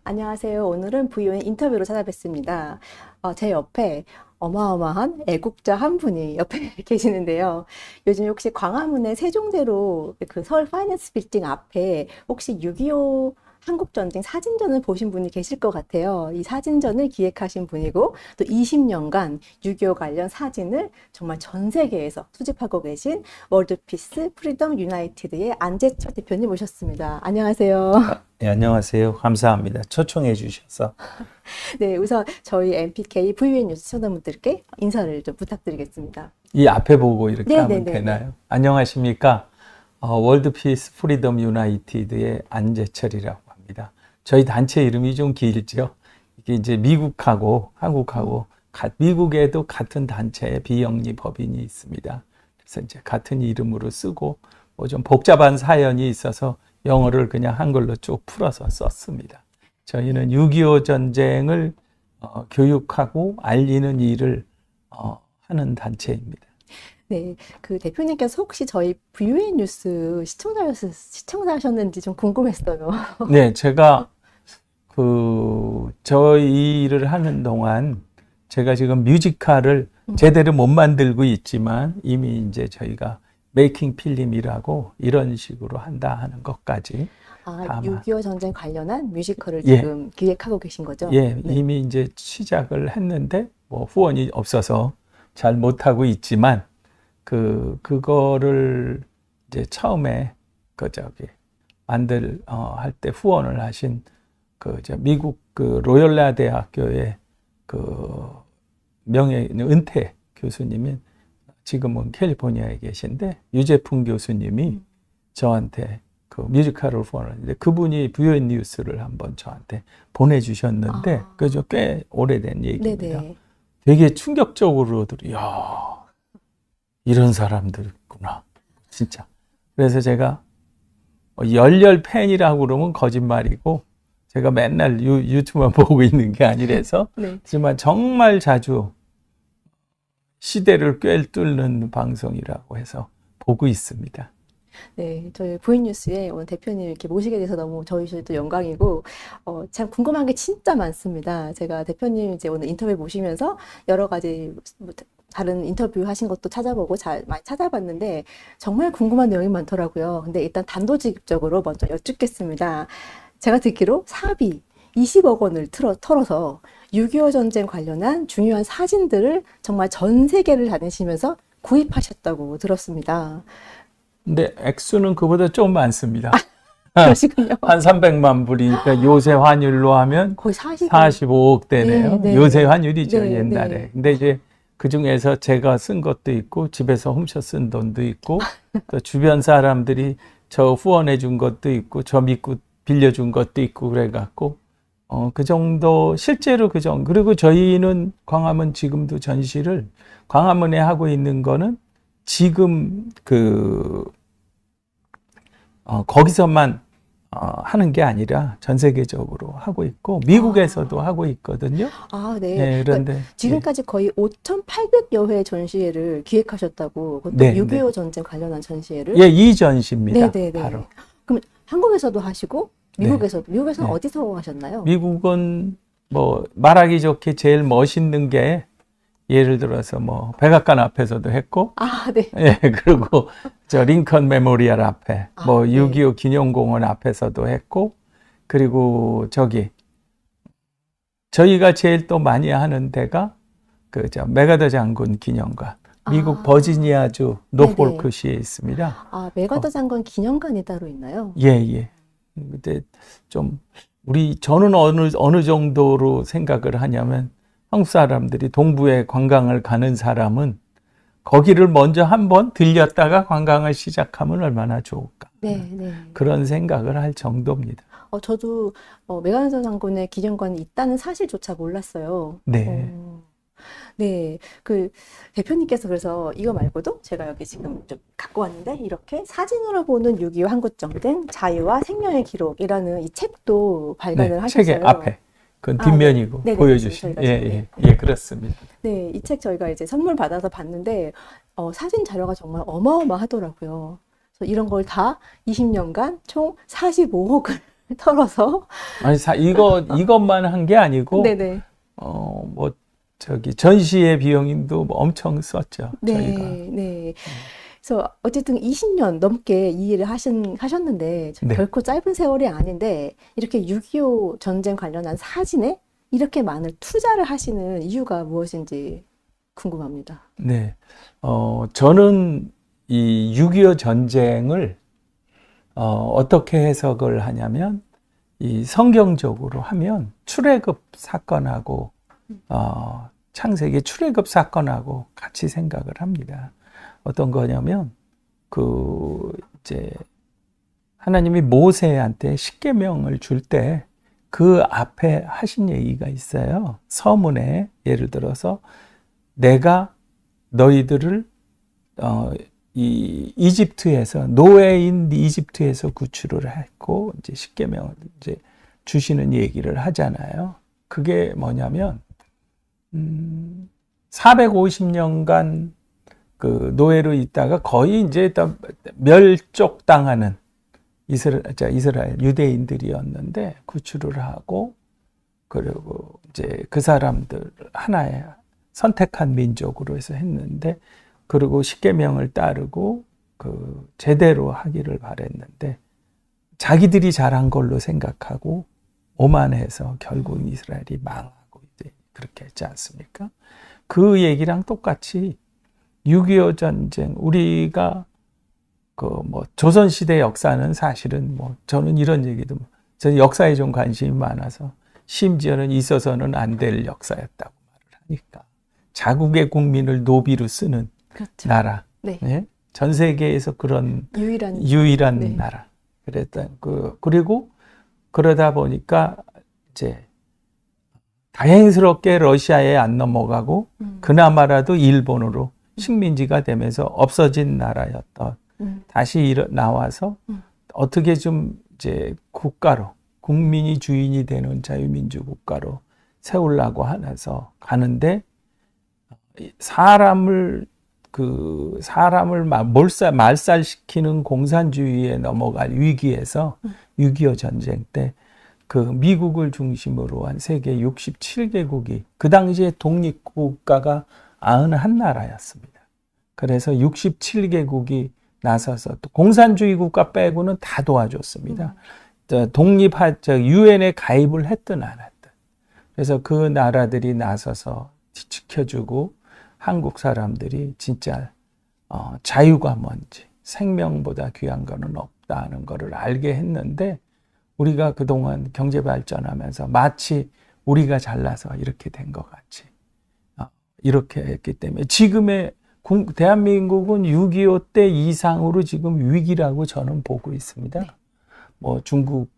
안녕하세요. 오늘은 VON 인터뷰로 찾아뵙습니다. 제 옆에 어마어마한 애국자 한 분이 옆에 계시는데요. 요즘 혹시 광화문의 세종대로 그 서울 파이낸스 빌딩 앞에 혹시 6.25 한국전쟁 사진전을 보신 분이 계실 것 같아요. 이 사진전을 기획하신 분이고 또 20년간 6.25 관련 사진을 정말 전 세계에서 수집하고 계신 월드피스 프리덤 유나이티드의 안재철 대표님 모셨습니다. 안녕하세요. 네, 안녕하세요. 감사합니다. 초청해 주셔서. 네, 우선 저희 MPK VN 뉴스 시청자분들께 인사를 좀 부탁드리겠습니다. 이 앞에 보고 이렇게 하면 네네네. 되나요? 안녕하십니까? 월드피스 프리덤 유나이티드의 안재철이라고 합니다. 저희 단체 이름이 좀 길죠. 이게 이제 미국하고 한국하고 미국에도 같은 단체의 비영리 법인이 있습니다. 그래서 이제 같은 이름으로 쓰고 뭐 좀 복잡한 사연이 있어서 영어를 그냥 한글로 쭉 풀어서 썼습니다. 저희는 6.25 전쟁을 교육하고 알리는 일을 하는 단체입니다. 네, 그 대표님께서 혹시 저희 VN 뉴스 시청자셨는지 좀 궁금했어요. 네, 제가 저희 일을 하는 동안 제가 지금 뮤지컬을 제대로 못 만들고 있지만 이미 이제 저희가 메이킹 필름이라고 이런 식으로 한다 하는 것까지 다 6.25 전쟁 관련한 뮤지컬을 예, 지금 기획하고 계신 거죠? 예, 네. 이미 이제 시작을 했는데 뭐 후원이 없어서 잘 못하고 있지만 그거를 이제 처음에 할 때 후원을 하신 미국 로열라 대학교의 명예 은퇴 교수님인 지금은 캘리포니아에 계신데 유재풍 교수님이 저한테 그 뮤지컬을 후원하는데 그분이 VN 뉴스를 한번 저한테 보내주셨는데 그죠? 꽤 오래된 얘기입니다. 네네. 되게 충격적으로 야, 이런 사람들 있구나. 진짜. 그래서 제가 열렬 팬이라고 그러면 거짓말이고 제가 맨날 유튜브만 보고 있는 게 아니라서 네. 하지만 정말 자주 시대를 꿰뚫는 방송이라고 해서 보고 있습니다. 네, 저희 VN 뉴스에 오늘 대표님 이렇게 모시게 돼서 너무 저희도 영광이고, 참 궁금한 게 진짜 많습니다. 제가 대표님 이제 오늘 인터뷰 모시면서 여러 가지 뭐 다른 인터뷰 하신 것도 찾아보고 많이 찾아봤는데 정말 궁금한 내용이 많더라고요. 근데 일단 단도직입적으로 먼저 여쭙겠습니다. 제가 듣기로 사비 20억 원을 털어서 6.25 전쟁 관련한 중요한 사진들을 정말 전 세계를 다니시면서 구입하셨다고 들었습니다. 근데 액수는 그보다 좀 많습니다. 그러시군요. 한 300만 불이니까 요새 환율로 하면 거의 40억. 45억 대네요. 네, 요새 네. 환율이죠, 네, 옛날에. 네. 근데 이제 그 중에서 제가 쓴 것도 있고, 집에서 훔쳐 쓴 돈도 있고, 또 주변 사람들이 저 후원해 준 것도 있고, 저 믿고 빌려준 것도 있고, 그래갖고, 그 정도, 실제로 그 정도. 그리고 저희는 광화문 지금도 전시를 광화문에 하고 있는 거는 지금 거기서만 하는 게 아니라 전 세계적으로 하고 있고 미국에서도 하고 있거든요. 네. 네, 그러니까 그런데 지금까지 거의 5,800여 회 전시회를 기획하셨다고, 그것도 네, 6.25 전쟁 관련한 전시회를. 예, 이 전시입니다. 네네네. 바로. 그럼 한국에서도 하시고, 네, 미국에서는 네. 어디서 하셨나요? 미국은 뭐 말하기 좋게 제일 멋있는 게 예를 들어서 뭐 백악관 앞에서도 했고, 네. 예, 그리고 저 링컨 메모리얼 앞에, 뭐 네. 6.25 기념공원 앞에서도 했고, 그리고 저희가 제일 또 많이 하는 데가 메가더 장군 기념관. 미국 버지니아주 네네. 노폴크시에 있습니다. 메가더 장관 기념관이 따로 있나요? 예, 예. 근데 좀 저는 어느 정도로 생각을 하냐면 한국 사람들이 동부에 관광을 가는 사람은 거기를 먼저 한번 들렸다가 관광을 시작하면 얼마나 좋을까. 네, 네. 그런 생각을 할 정도입니다. 저도 메가더 장군의 기념관이 있다는 사실조차 몰랐어요. 네. 네, 그 대표님께서 그래서 이거 말고도 제가 여기 지금 좀 갖고 왔는데 이렇게 사진으로 보는 6.25 한국전쟁 자유와 생명의 기록이라는 이 책도 발간을 네, 하셨어요. 책의 앞에. 그건 네. 뒷면이고 네네, 보여주신. 저희가 예, 지금, 예, 예, 그렇습니다. 네, 이 책 저희가 이제 선물 받아서 봤는데 사진 자료가 정말 어마어마하더라고요. 그래서 이런 걸 다 20년간 총 45억을 털어서. 아니, 이것만 한 게 아니고, 네네. 뭐, 전시회 비용도 뭐 엄청 썼죠, 저희가. 네, 네. 그래서 어쨌든 20년 넘게 이 일을 하셨는데 네. 결코 짧은 세월이 아닌데 이렇게 6.25 전쟁 관련한 사진에 이렇게 많은 투자를 하시는 이유가 무엇인지 궁금합니다. 네. 저는 이 6.25 전쟁을, 어떻게 해석을 하냐면, 이 성경적으로 하면 출애굽 사건하고, 창세기 출애굽 사건하고 같이 생각을 합니다. 어떤 거냐면, 이제, 하나님이 모세한테 십계명을 줄 때 그 앞에 하신 얘기가 있어요. 서문에 예를 들어서 내가 너희들을 이 이집트에서 노예인 이집트에서 구출을 했고 이제 십계명을 이제 주시는 얘기를 하잖아요. 그게 뭐냐면 450년간 그 노예로 있다가 거의 이제 멸족당하는 이스라엘 유대인들이었는데 구출을 하고 그리고 이제 그 사람들 하나의 선택한 민족으로 해서 했는데 그리고 십계명을 따르고 그 제대로 하기를 바랬는데 자기들이 잘한 걸로 생각하고 오만해서 결국 이스라엘이 망하고 이제 그렇게 했지 않습니까? 그 얘기랑 똑같이 6.25 전쟁 우리가 조선시대 역사는 사실은 저는 이런 얘기도, 저는 역사에 좀 관심이 많아서 심지어는 있어서는 안 될 역사였다고 말을 하니까. 자국의 국민을 노비로 쓰는 그렇죠. 나라. 네. 네? 전 세계에서 그런 유일한 네. 나라. 그리고 그러다 보니까 이제 다행스럽게 러시아에 안 넘어가고 그나마라도 일본으로 식민지가 되면서 없어진 나라였던 다시 나와서 어떻게 좀 이제 국가로 국민이 주인이 되는 자유민주 국가로 세우려고 하면서 가는데 사람을 말살시키는 공산주의에 넘어갈 위기에서 6.25 전쟁 때 그 미국을 중심으로 한 세계 67개국이 그 당시에 독립국가가 91나라였습니다. 그래서 67개국이 나서서 또 공산주의 국가 빼고는 다 도와줬습니다. 유엔에 가입을 했든 안 했든. 그래서 그 나라들이 나서서 지켜주고 한국 사람들이 진짜 자유가 뭔지 생명보다 귀한 거는 없다는 거를 알게 했는데 우리가 그동안 경제 발전하면서 마치 우리가 잘나서 이렇게 된 것 같이 이렇게 했기 때문에 지금의 대한민국은 6.25 때 이상으로 지금 위기라고 저는 보고 있습니다. 중국,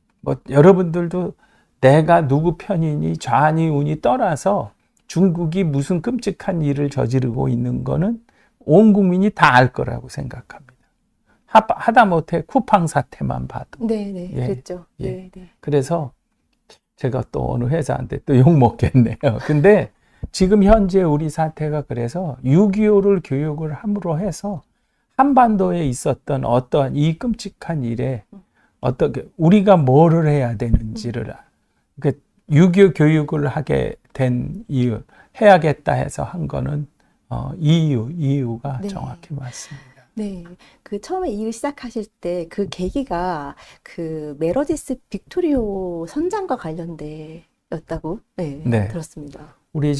여러분들도 내가 누구 편이니 좌니 우니 떠나서 중국이 무슨 끔찍한 일을 저지르고 있는 거는 온 국민이 다 알 거라고 생각합니다. 하다못해 쿠팡 사태만 봐도. 네네, 예, 그랬죠. 예. 네네. 그래서 제가 또 어느 회사한테 또 욕 먹겠네요. 근데 지금 현재 우리 사태가 그래서 6.25를 교육을 함으로 해서 한반도에 있었던 어떠한 이 끔찍한 일에 어떻게 우리가 뭐를 해야 되는지를 6.25 교육을 하게 된 이유, 해야겠다 해서 한 거는 이유가 네. 정확히 맞습니다. 네, 그 처음에 이 일 시작하실 때 그 계기가 그 메로디스 빅토리오 선장과 관련돼였다고 네. 들었습니다. 우리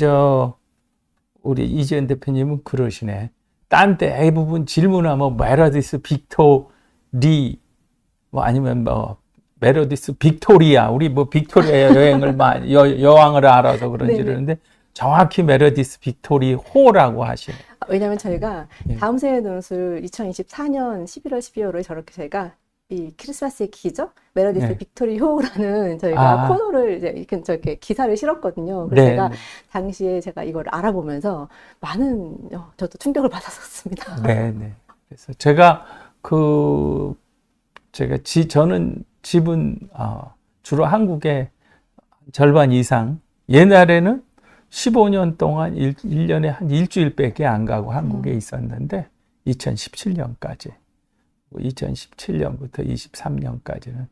이재현 대표님은 그러시네. 딴 데 대부분 질문하면 메로디스 빅토리 아니면 메로디스 빅토리아 우리 빅토리아 여행을 여왕을 알아서 그런지 그러는데 정확히 메로디스 빅토리 호라고 하시네. 왜냐면 저희가 다음 생의 논술 2024년 11월 12월에 저렇게 저희가 이 크리스마스의 기적 메로디스 빅토리 호라는 저희가 코너를 이제 저렇게 기사를 실었거든요. 그래서 제가 당시에 제가 이걸 알아보면서 많은 저도 충격을 받았었습니다. 네. 그래서 저는 집은 주로 한국의 절반 이상 옛날에는 15년 동안 1년에 한 일주일밖에 안 가고 한국에 있었는데 2017년부터 23년까지는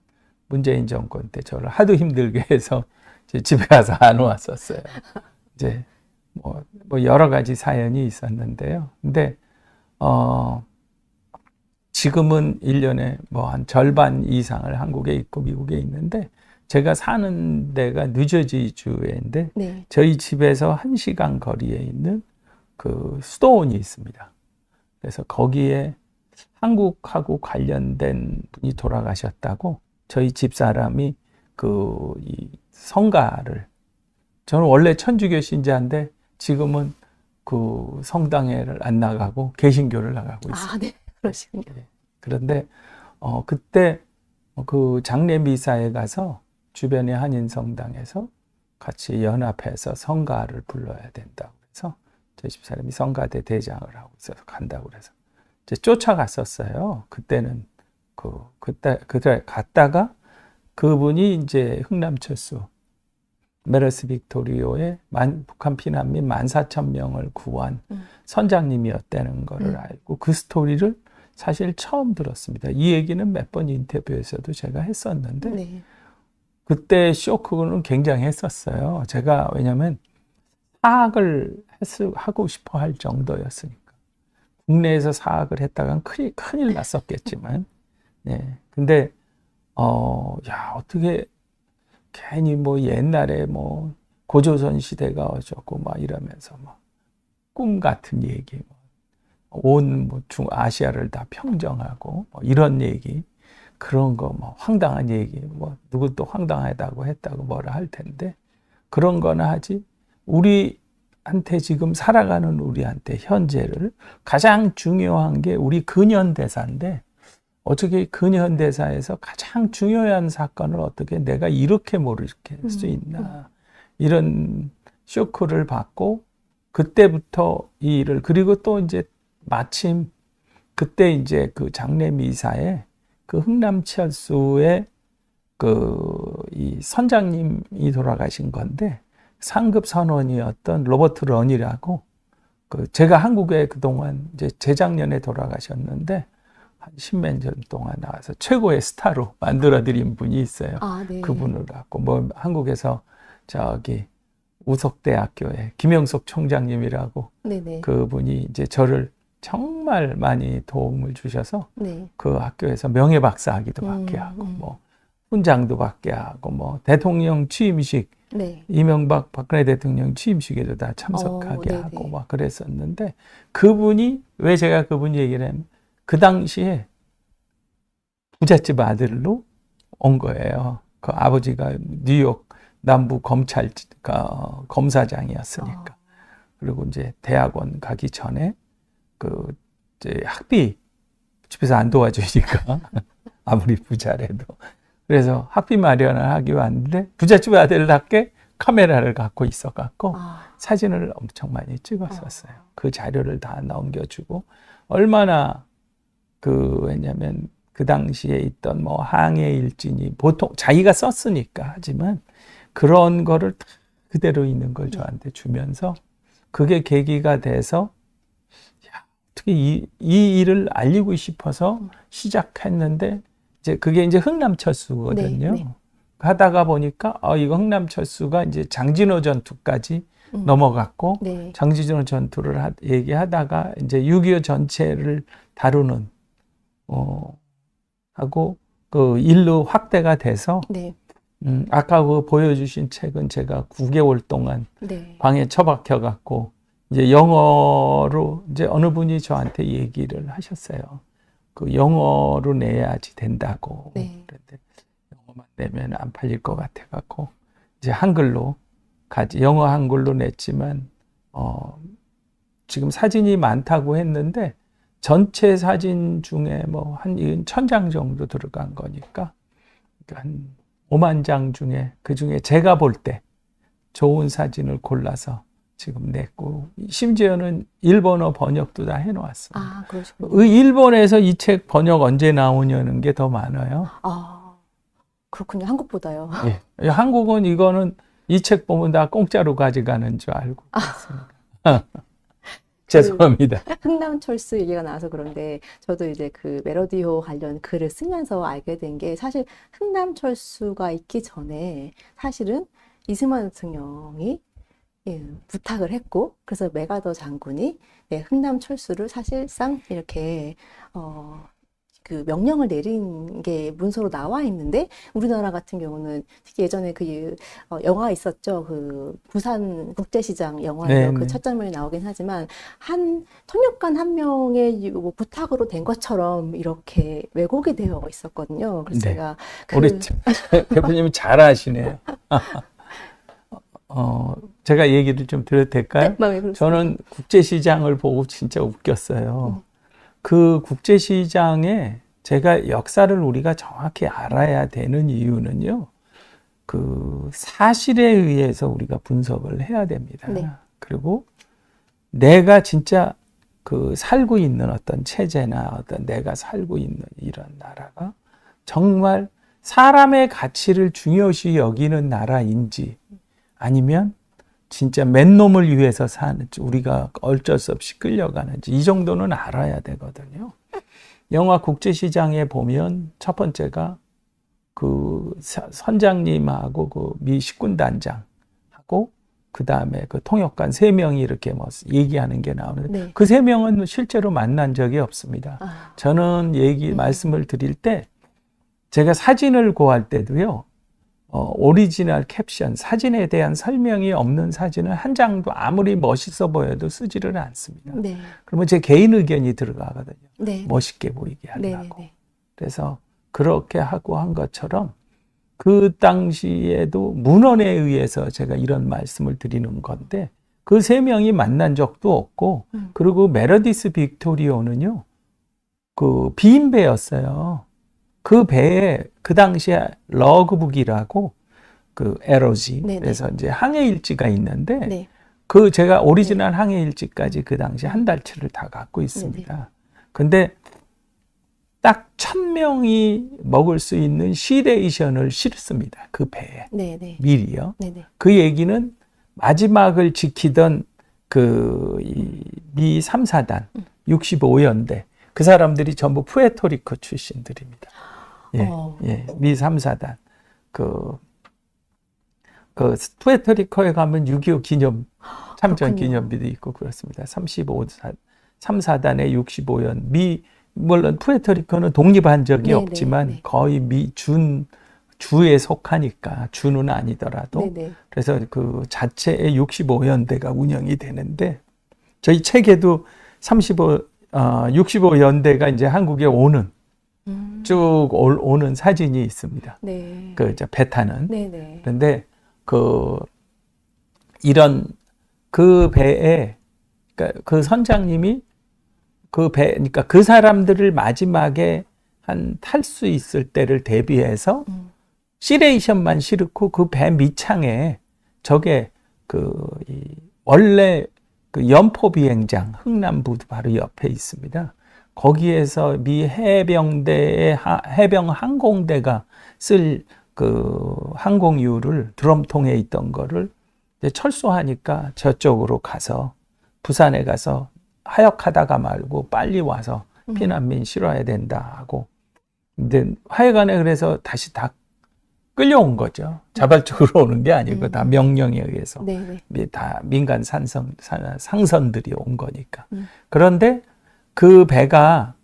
문재인 정권 때 저를 하도 힘들게 해서 이제 집에 가서 안 왔었어요. 이제 뭐 여러 가지 사연이 있었는데요. 근데 지금은 1년에 뭐 한 절반 이상을 한국에 있고 미국에 있는데 제가 사는 데가 뉴저지 주인데 네. 저희 집에서 1시간 거리에 있는 그 수도원이 있습니다. 그래서 거기에 한국하고 관련된 분이 돌아가셨다고 저희 집 사람이 이 성가를, 저는 원래 천주교 신자인데 지금은 그 성당에를 안 나가고 개신교를 나가고 있어요. 아, 네. 그러시군요. 그런데 그때 그 장례 미사에 가서 주변의 한인 성당에서 같이 연합해서 성가를 불러야 된다고 해서 저희 집 사람이 성가대 대장을 하고 있어서 간다고 그래서 이제 쫓아갔었어요. 그때는 그때 갔다가 그분이 이제 흥남철수 메르스 빅토리오의 북한 피난민 14,000명을 구한 선장님이었다는 거를 알고 그 스토리를 사실 처음 들었습니다. 이 얘기는 몇 번 인터뷰에서도 제가 했었는데 네. 그때 쇼크는 굉장히 했었어요. 제가 왜냐하면 사학을 하고 싶어 할 정도였으니까. 국내에서 사학을 했다간 큰일 났었겠지만. 네. 근데 야, 어떻게 괜히 뭐 옛날에 뭐 고조선 시대가 어쩌고 막 이러면서 막 꿈 같은 얘기, 온 뭐 중아시아를 다 평정하고 뭐 이런 얘기, 그런 거 뭐 황당한 얘기, 뭐 누구도 황당하다고 했다고 뭐라 할 텐데 그런 거나 하지, 우리한테 지금 살아가는 우리한테 현재를 가장 중요한 게 우리 근현대사인데 어떻게 근현대사에서 가장 중요한 사건을 어떻게 내가 이렇게 모를 수 있나, 이런 쇼크를 받고 그때부터 이 일을, 그리고 또 이제 마침 그때 이제 그 장례 미사에 그 흥남철수의 이 선장님이 돌아가신 건데 상급 선원이었던 로버트 런이라고, 제가 한국에 그동안 이제 재작년에 돌아가셨는데 한 10몇 년 동안 나와서 최고의 스타로 만들어드린 분이 있어요. 아, 네. 그분을 갖고 뭐 한국에서 저기 우석대학교의 김영석 총장님이라고, 네네. 그분이 이제 저를 정말 많이 도움을 주셔서 네. 그 학교에서 명예박사학위도 받게 하고 뭐 훈장도 받게 하고 뭐 대통령 취임식, 네. 이명박 박근혜 대통령 취임식에도 다 참석하게 네네. 하고 막 그랬었는데, 그분이, 왜 제가 그분 얘기를 하면 그 당시에 부잣집 아들로 온 거예요. 그 아버지가 뉴욕 남부 검사장이었으니까. 그리고 이제 대학원 가기 전에 이제 학비 집에서 안 도와주니까 아무리 부자래도, 그래서 학비 마련을 하기 왔는데 부잣집 아들답게 카메라를 갖고 있어갖고 사진을 엄청 많이 찍었었어요. 그 자료를 다 넘겨주고, 얼마나 왜냐면 그 당시에 있던 뭐 항해 일진이 보통 자기가 썼으니까 하지만 그런 거를 다 그대로 있는 걸 저한테 주면서, 그게 계기가 돼서 야, 어떻게 이 일을 알리고 싶어서 시작했는데, 이제 그게 이제 흥남철수거든요. 네, 네. 하다가 보니까 이거 흥남철수가 이제 장진호 전투까지 넘어갔고, 네. 장진호 전투를 얘기하다가 이제 6.25 전체를 다루는 하고 그 일로 확대가 돼서, 네. 아까 그 보여주신 책은 제가 9개월 동안 네. 방에 처박혀 갖고 이제 영어로, 이제 어느 분이 저한테 얘기를 하셨어요. 그 영어로 내야지 된다고. 네. 그런데 영어만 내면 안 팔릴 것 같아 갖고 이제 한글로 영어 한글로 냈지만 지금 사진이 많다고 했는데 전체 사진 중에 뭐 한 1,000장 정도 들어간 거니까 한 5만 장 중에, 그 중에 제가 볼 때 좋은 사진을 골라서 지금 냈고, 심지어는 일본어 번역도 다 해놓았습니다. 아, 그러시군요. 일본에서 이 책 번역 언제 나오냐는 게 더 많아요. 아, 그렇군요. 한국보다요. 예. 한국은 이거는 이 책 보면 다 공짜로 가져가는 줄 알고 있습니다. 죄송합니다. 흥남철수 얘기가 나와서 그런데 저도 이제 그 멜로디호 관련 글을 쓰면서 알게 된 게 사실 흥남철수가 있기 전에 사실은 이승만 대통령이 부탁을 했고 그래서 메가더 장군이 흥남철수를 사실상 이렇게 그 명령을 내린 게 문서로 나와 있는데 우리나라 같은 경우는 특히 예전에 그 영화 있었죠. 그 부산 국제시장 영화에서 그 첫 장면이 나오긴 하지만 한 통역관 한 명의 뭐 부탁으로 된 것처럼 이렇게 왜곡이 되어 있었거든요. 그래서 제가 우리 대표님이 잘 아시네요. 제가 얘기를 좀 드려도 될까요? 네, 저는 국제시장을 보고 진짜 웃겼어요. 그 국제시장에 제가 역사를 우리가 정확히 알아야 되는 이유는요. 그 사실에 의해서 우리가 분석을 해야 됩니다. 네. 그리고 내가 진짜 그 살고 있는 어떤 체제나 어떤 내가 살고 있는 이런 나라가 정말 사람의 가치를 중요시 여기는 나라인지 아니면 진짜 맨놈을 위해서 사는지 우리가 어쩔 수 없이 끌려가는지 이 정도는 알아야 되거든요. 영화 국제시장에 보면 첫 번째가 그 선장님하고 그 미 식군단장하고 그 다음에 그 통역관 3명이 이렇게 뭐 얘기하는 게 나오는데 그 3명은 실제로 만난 적이 없습니다. 저는 말씀을 드릴 때 제가 사진을 구할 때도요. 오리지널 캡션, 사진에 대한 설명이 없는 사진은 한 장도 아무리 멋있어 보여도 쓰지를 않습니다. 그러면 제 개인 의견이 들어가거든요. 멋있게 보이게 하려고. 그래서 그렇게 하고 한 것처럼 그 당시에도 문헌에 의해서 제가 이런 말씀을 드리는 건데 그 3명이 만난 적도 없고 그리고 메르디스 빅토리오는요. 그 비인배였어요. 그 배에 그 당시에 러그북이라고 그 에러지 그래서 이제 항해 일지가 있는데 그 제가 오리지널 항해 일지까지 그 당시 한 달치를 다 갖고 있습니다. 근데 딱 1000명이 먹을 수 있는 시레이션을 실습니다. 그 배에 미리요. 그 얘기는 마지막을 지키던 그 미 3사단 65연대 그 사람들이 전부 푸에토리코 출신들입니다. 미 3사단. 그 푸에토리코에 가면 6.25 기념, 참전 기념비도 있고 그렇습니다. 3사단의 65연. 물론 푸에토리코는 독립한 적이 없지만 거의 주에 속하니까, 주는 아니더라도. 그래서 그 자체의 65연대가 운영이 되는데, 저희 책에도 65연대가 이제 한국에 오는, 쭉 오는 사진이 있습니다. 배 타는. 그런데 그 배에, 그러니까 그 선장님이 그러니까 그 사람들을 마지막에 탈 수 있을 때를 대비해서 시레이션만 실고 그 배 밑창에 저게 원래 그 연포 비행장 흥남부두 바로 옆에 있습니다. 거기에서 미 해병대의 해병 항공대가 쓸 그 항공유를 드럼통에 있던 거를 이제 철수하니까 저쪽으로 가서 부산에 가서 하역하다가 말고 빨리 와서 피난민 실어야 된다 하고 근데 하여간에 그래서 다시 다 끌려온 거죠. 자발적으로 오는 게 아니고 다 명령에 의해서 다 민간 상선들이 온 거니까. 그런데 그 배가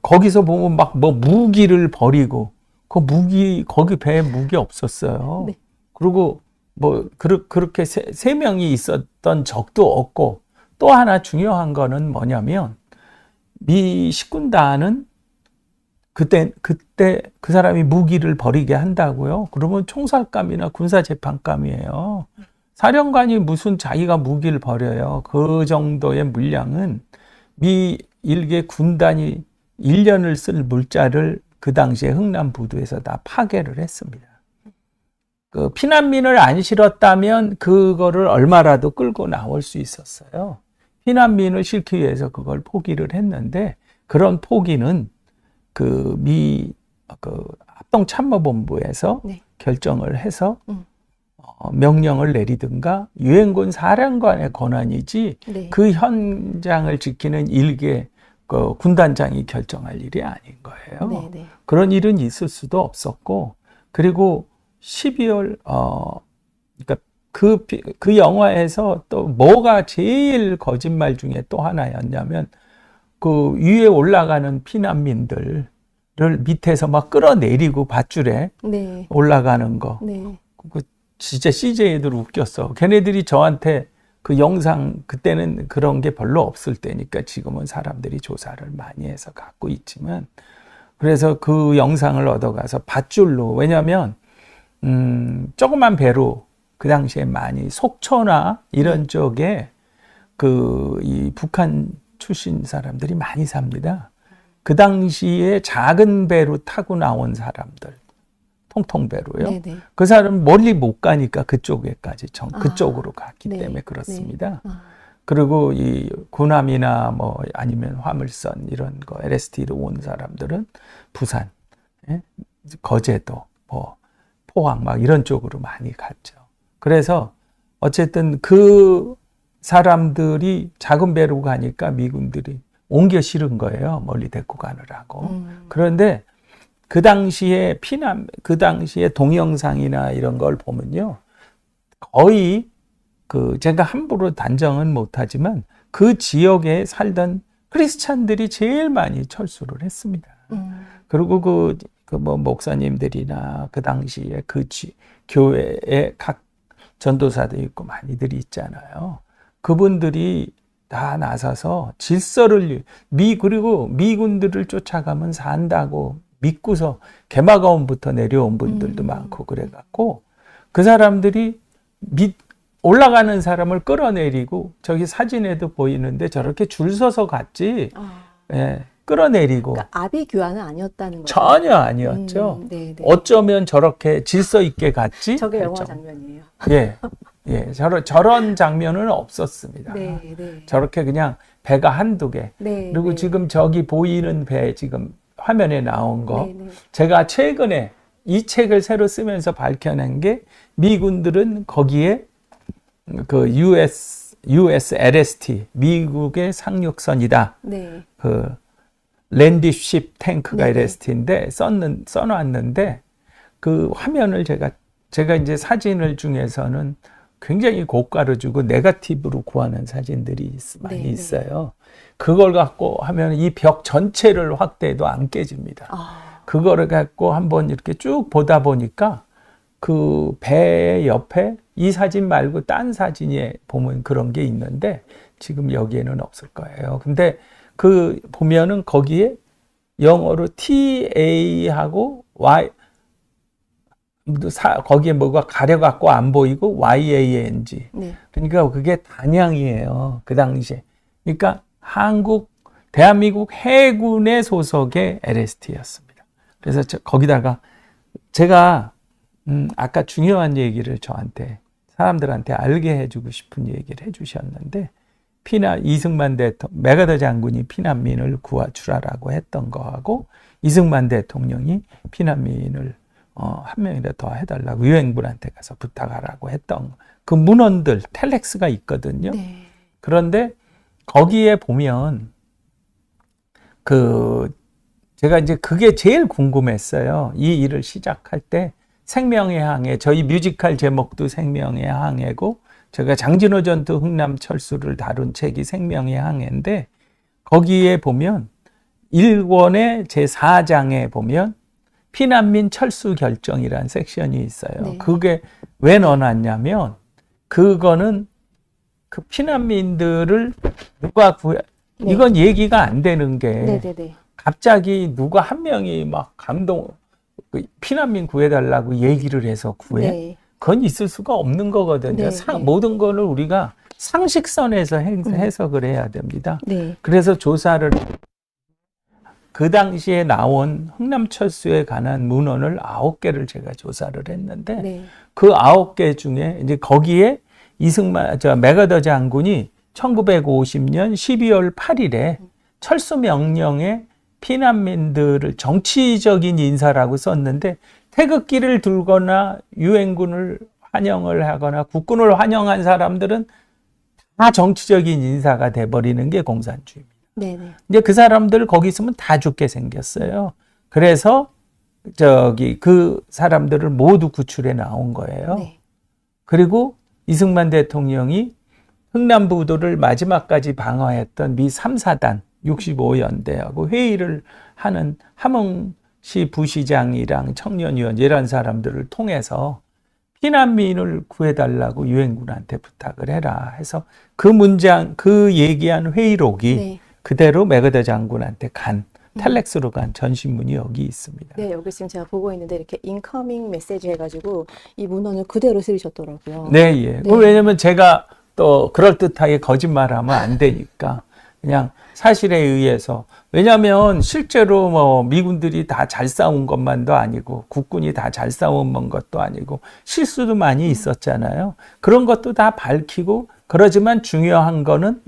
거기서 보면 막 뭐 무기를 버리고 거기 배에 무기 없었어요. 그리고 뭐 그렇게 세 명이 있었던 적도 없고 또 하나 중요한 거는 뭐냐면 미 식군단은 그때 그 사람이 무기를 버리게 한다고요. 그러면 총살감이나 군사재판감이에요. 사령관이 무슨 자기가 무기를 버려요. 그 정도의 물량은 미 일개 군단이 1년을 쓸 물자를 그 당시에 흥남부두에서 다 파괴를 했습니다. 그 피난민을 안 실었다면 그거를 얼마라도 끌고 나올 수 있었어요. 피난민을 실기 위해서 그걸 포기를 했는데 그런 포기는 미 합동참모본부에서 결정을 해서 명령을 내리든가 유엔군 사령관의 권한이지 네. 그 현장을 지키는 일개 그 군단장이 결정할 일이 아닌 거예요. 네, 네. 그런 일은 있을 수도 없었고, 그리고 12월 그러니까 그 영화에서 또 뭐가 제일 거짓말 중에 또 하나였냐면 그 위에 올라가는 피난민들을 밑에서 막 끌어내리고 밧줄에 네. 올라가는 거. 네. 그 진짜 CJ들 웃겼어. 걔네들이 저한테 그 영상, 그때는 그런 게 별로 없을 때니까 지금은 사람들이 조사를 많이 해서 갖고 있지만, 그래서 그 영상을 얻어가서 밧줄로, 왜냐면 조그만 배로 그 당시에 많이 속초나 이런 쪽에 이 북한 출신 사람들이 많이 삽니다. 그 당시에 작은 배로 타고 나온 사람들, 통통배로요. 네, 네. 그 사람 멀리 못 가니까 그쪽에까지 그쪽으로 갔기 네. 때문에 그렇습니다. 네. 그리고 이 군함이나 뭐 아니면 화물선 이런 거 LST로 온 사람들은 부산, 예? 거제도, 뭐 포항 막 이런 쪽으로 많이 갔죠. 그래서 어쨌든 그 사람들이 작은 배로 가니까 미군들이 옮겨 실은 거예요. 멀리 데리고 가느라고. 그런데 그 당시에 그 당시에 동영상이나 이런 걸 보면요. 거의 제가 함부로 단정은 못하지만 그 지역에 살던 크리스찬들이 제일 많이 철수를 했습니다. 그리고 뭐 목사님들이나 그 당시에 교회에 각 전도사도 있고 많이들이 있잖아요. 그분들이 다 나서서 질서를 그리고 미군들을 쫓아가면 산다고 믿고서 개마가온부터 내려온 분들도 많고 그래갖고 그 사람들이 올라가는 사람을 끌어내리고 저기 사진에도 보이는데 저렇게 줄 서서 갔지. 예, 끌어내리고. 그러니까 아비 규환은 아니었다는 거죠. 전혀 아니었죠. 네, 네. 어쩌면 저렇게 질서 있게 갔지. 저게 영화 장면이에요. 예, 저런 장면은 없었습니다. 네, 네. 저렇게 그냥 배가 한두 개. 네, 그리고 네. 지금 저기 보이는 배 지금 화면에 나온 거. 네, 네. 제가 최근에 이 책을 새로 쓰면서 밝혀낸 게 미군들은 거기에 그 USLST, 미국의 상륙선이다. 네. 그 랜디쉽 탱크가 네네. LST인데 써놨는데 그 화면을 제가 이제 사진을 중에서는 굉장히 고가를 주고 네거티브로 구하는 사진들이 많이 네네. 있어요. 그걸 갖고 하면 이 벽 전체를 확대해도 안 깨집니다. 그거를 갖고 한번 이렇게 쭉 보다 보니까 그 배 옆에 이 사진 말고 딴 사진에 보면 그런 게 있는데 지금 여기에는 없을 거예요. 근데 보면은 거기에 영어로 TA하고 Y, 거기에 뭐가 가려갖고 안 보이고 YANG. 네. 그러니까 그게 단양이에요. 그 당시에. 그러니까 대한민국 해군의 소속의 LST였습니다. 그래서 거기다가 제가 아까 중요한 얘기를 사람들한테 알게 해주고 싶은 얘기를 해주셨는데, 이승만 메가더 장군이 피난민을 구해주라라고 했던 거하고, 이승만 대통령이 피난민을 한 명이라도 더 해달라고 유엔군한테 가서 부탁하라고 했던 그 문헌들, 텔렉스가 있거든요. 네. 그런데 거기에 보면 제가 이제 그게 제일 궁금했어요. 이 일을 시작할 때 생명의 항해, 저희 뮤지컬 제목도 생명의 항해고, 제가 장진호 전투 흥남철수를 다룬 책이 생명의 항해인데, 거기에 보면 1권의 제4장에 보면 피난민 철수 결정이라는 섹션이 있어요. 네. 그게 왜 넣어놨냐면, 그거는 그 피난민들을 누가 네. 이건 얘기가 안 되는 게, 네네네. 갑자기 누가 한 명이 막 피난민 구해달라고 얘기를 해서 구해? 네. 그건 있을 수가 없는 거거든요. 네, 네. 모든 거를 우리가 상식선에서 해석을 해야 됩니다. 네. 그래서 조사를 그 당시에 나온 흥남철수에 관한 문헌을 9개를 제가 조사를 했는데, 네. 그 9개 중에 이제 거기에 메가더 장군이 1950년 12월 8일에 철수 명령에 피난민들을 정치적인 인사라고 썼는데, 태극기를 들거나 유엔군을 환영을 하거나 국군을 환영한 사람들은 다 정치적인 인사가 돼버리는 게 공산주의입니다. 네네. 이제 그 사람들 거기 있으면 다 죽게 생겼어요. 그래서 그 사람들을 모두 구출해 나온 거예요. 네. 그리고 이승만 대통령이 흥남부도를 마지막까지 방어했던 미 3사단 65연대하고 회의를 하는 함흥시 부시장이랑 청년위원 이런 사람들을 통해서 피난민을 구해달라고 유엔군한테 부탁을 해라 해서 그 얘기한 회의록이 네. 그대로 맥어더 장군한테 간 텔렉스로 간 전신문이 여기 있습니다. 네, 여기 지금 제가 보고 있는데 이렇게 인커밍 메시지 해가지고 이 문헌을 그대로 쓰셨더라고요. 네, 예. 네. 왜냐면 제가 또 그럴듯하게 거짓말하면 안 되니까 그냥 사실에 의해서 왜냐하면 실제로 뭐 미군들이 다 잘 싸운 것만도 아니고 국군이 다 잘 싸운 것도 아니고 실수도 많이 있었잖아요. 그런 것도 다 밝히고 그러지만 중요한 거는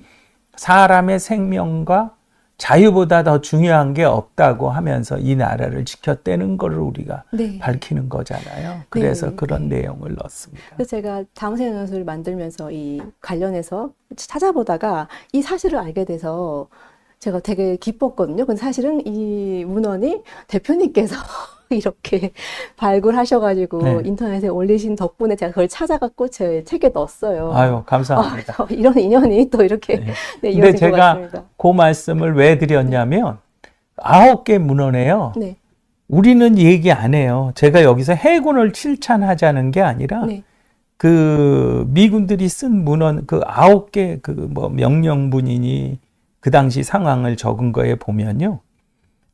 사람의 생명과 자유보다 더 중요한 게 없다고 하면서 이 나라를 지켰다는 거를 우리가 네. 밝히는 거잖아요. 그래서 네, 그런 네. 내용을 넣었습니다. 그래서 제가 다음생 연수를 만들면서 이 관련해서 찾아보다가 이 사실을 알게 돼서 제가 되게 기뻤거든요. 근데 사실은 이 문헌이 대표님께서 이렇게 발굴하셔가지고 네. 인터넷에 올리신 덕분에 제가 그걸 찾아갖고 제 책에 넣었어요. 아유, 감사합니다. 그래서 이런 인연이 또 이렇게 네. 네, 근데 이어진 것 제가 같습니다. 그 말씀을 왜 드렸냐면 9개 문헌에요. 네, 우리는 얘기 안 해요. 제가 여기서 해군을 칭찬하자는 게 아니라 네, 그 미군들이 쓴 문헌 그 9개 그 뭐 명령문이니 그 당시 상황을 적은 거에 보면요.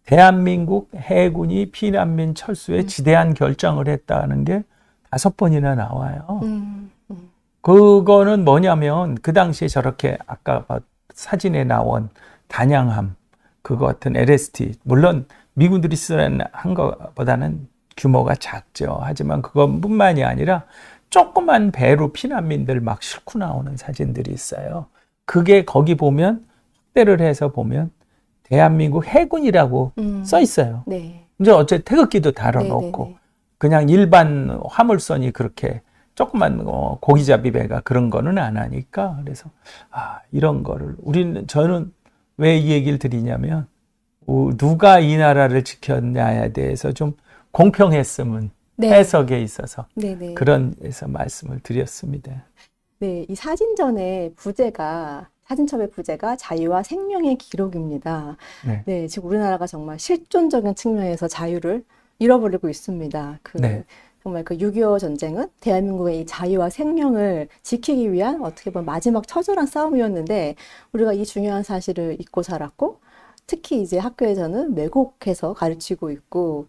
대한민국 해군이 피난민 철수에 지대한 결정을 했다는 게 5번이나 나와요. 음, 그거는 뭐냐면 그 당시에 저렇게 아까 사진에 나온 단양함 그거 같은 LST 물론 미군들이 한 것보다는 규모가 작죠. 하지만 그것뿐만이 아니라 조그만 배로 피난민들 막 싣고 나오는 사진들이 있어요. 그게 거기 보면 확대를 해서 보면 대한민국 해군이라고 써 있어요. 네, 이제 어째 태극기도 네, 달아놓고 네, 네. 그냥 일반 화물선이 그렇게 조그만 고기잡이 배가 그런 거는 안 하니까 그래서 이런 거를 저는 왜 이 얘기를 드리냐면 누가 이 나라를 지켰냐에 대해서 좀 공평했으면 네. 해석에 있어서 네, 네. 그런 데서 말씀을 드렸습니다. 네, 이 사진첩의 부제가 자유와 생명의 기록입니다. 네. 네, 지금 우리나라가 정말 실존적인 측면에서 자유를 잃어버리고 있습니다. 네. 정말 그 6.25 전쟁은 대한민국의 이 자유와 생명을 지키기 위한 어떻게 보면 마지막 처절한 싸움이었는데 우리가 이 중요한 사실을 잊고 살았고 특히 이제 학교에서는 왜곡해서 가르치고 있고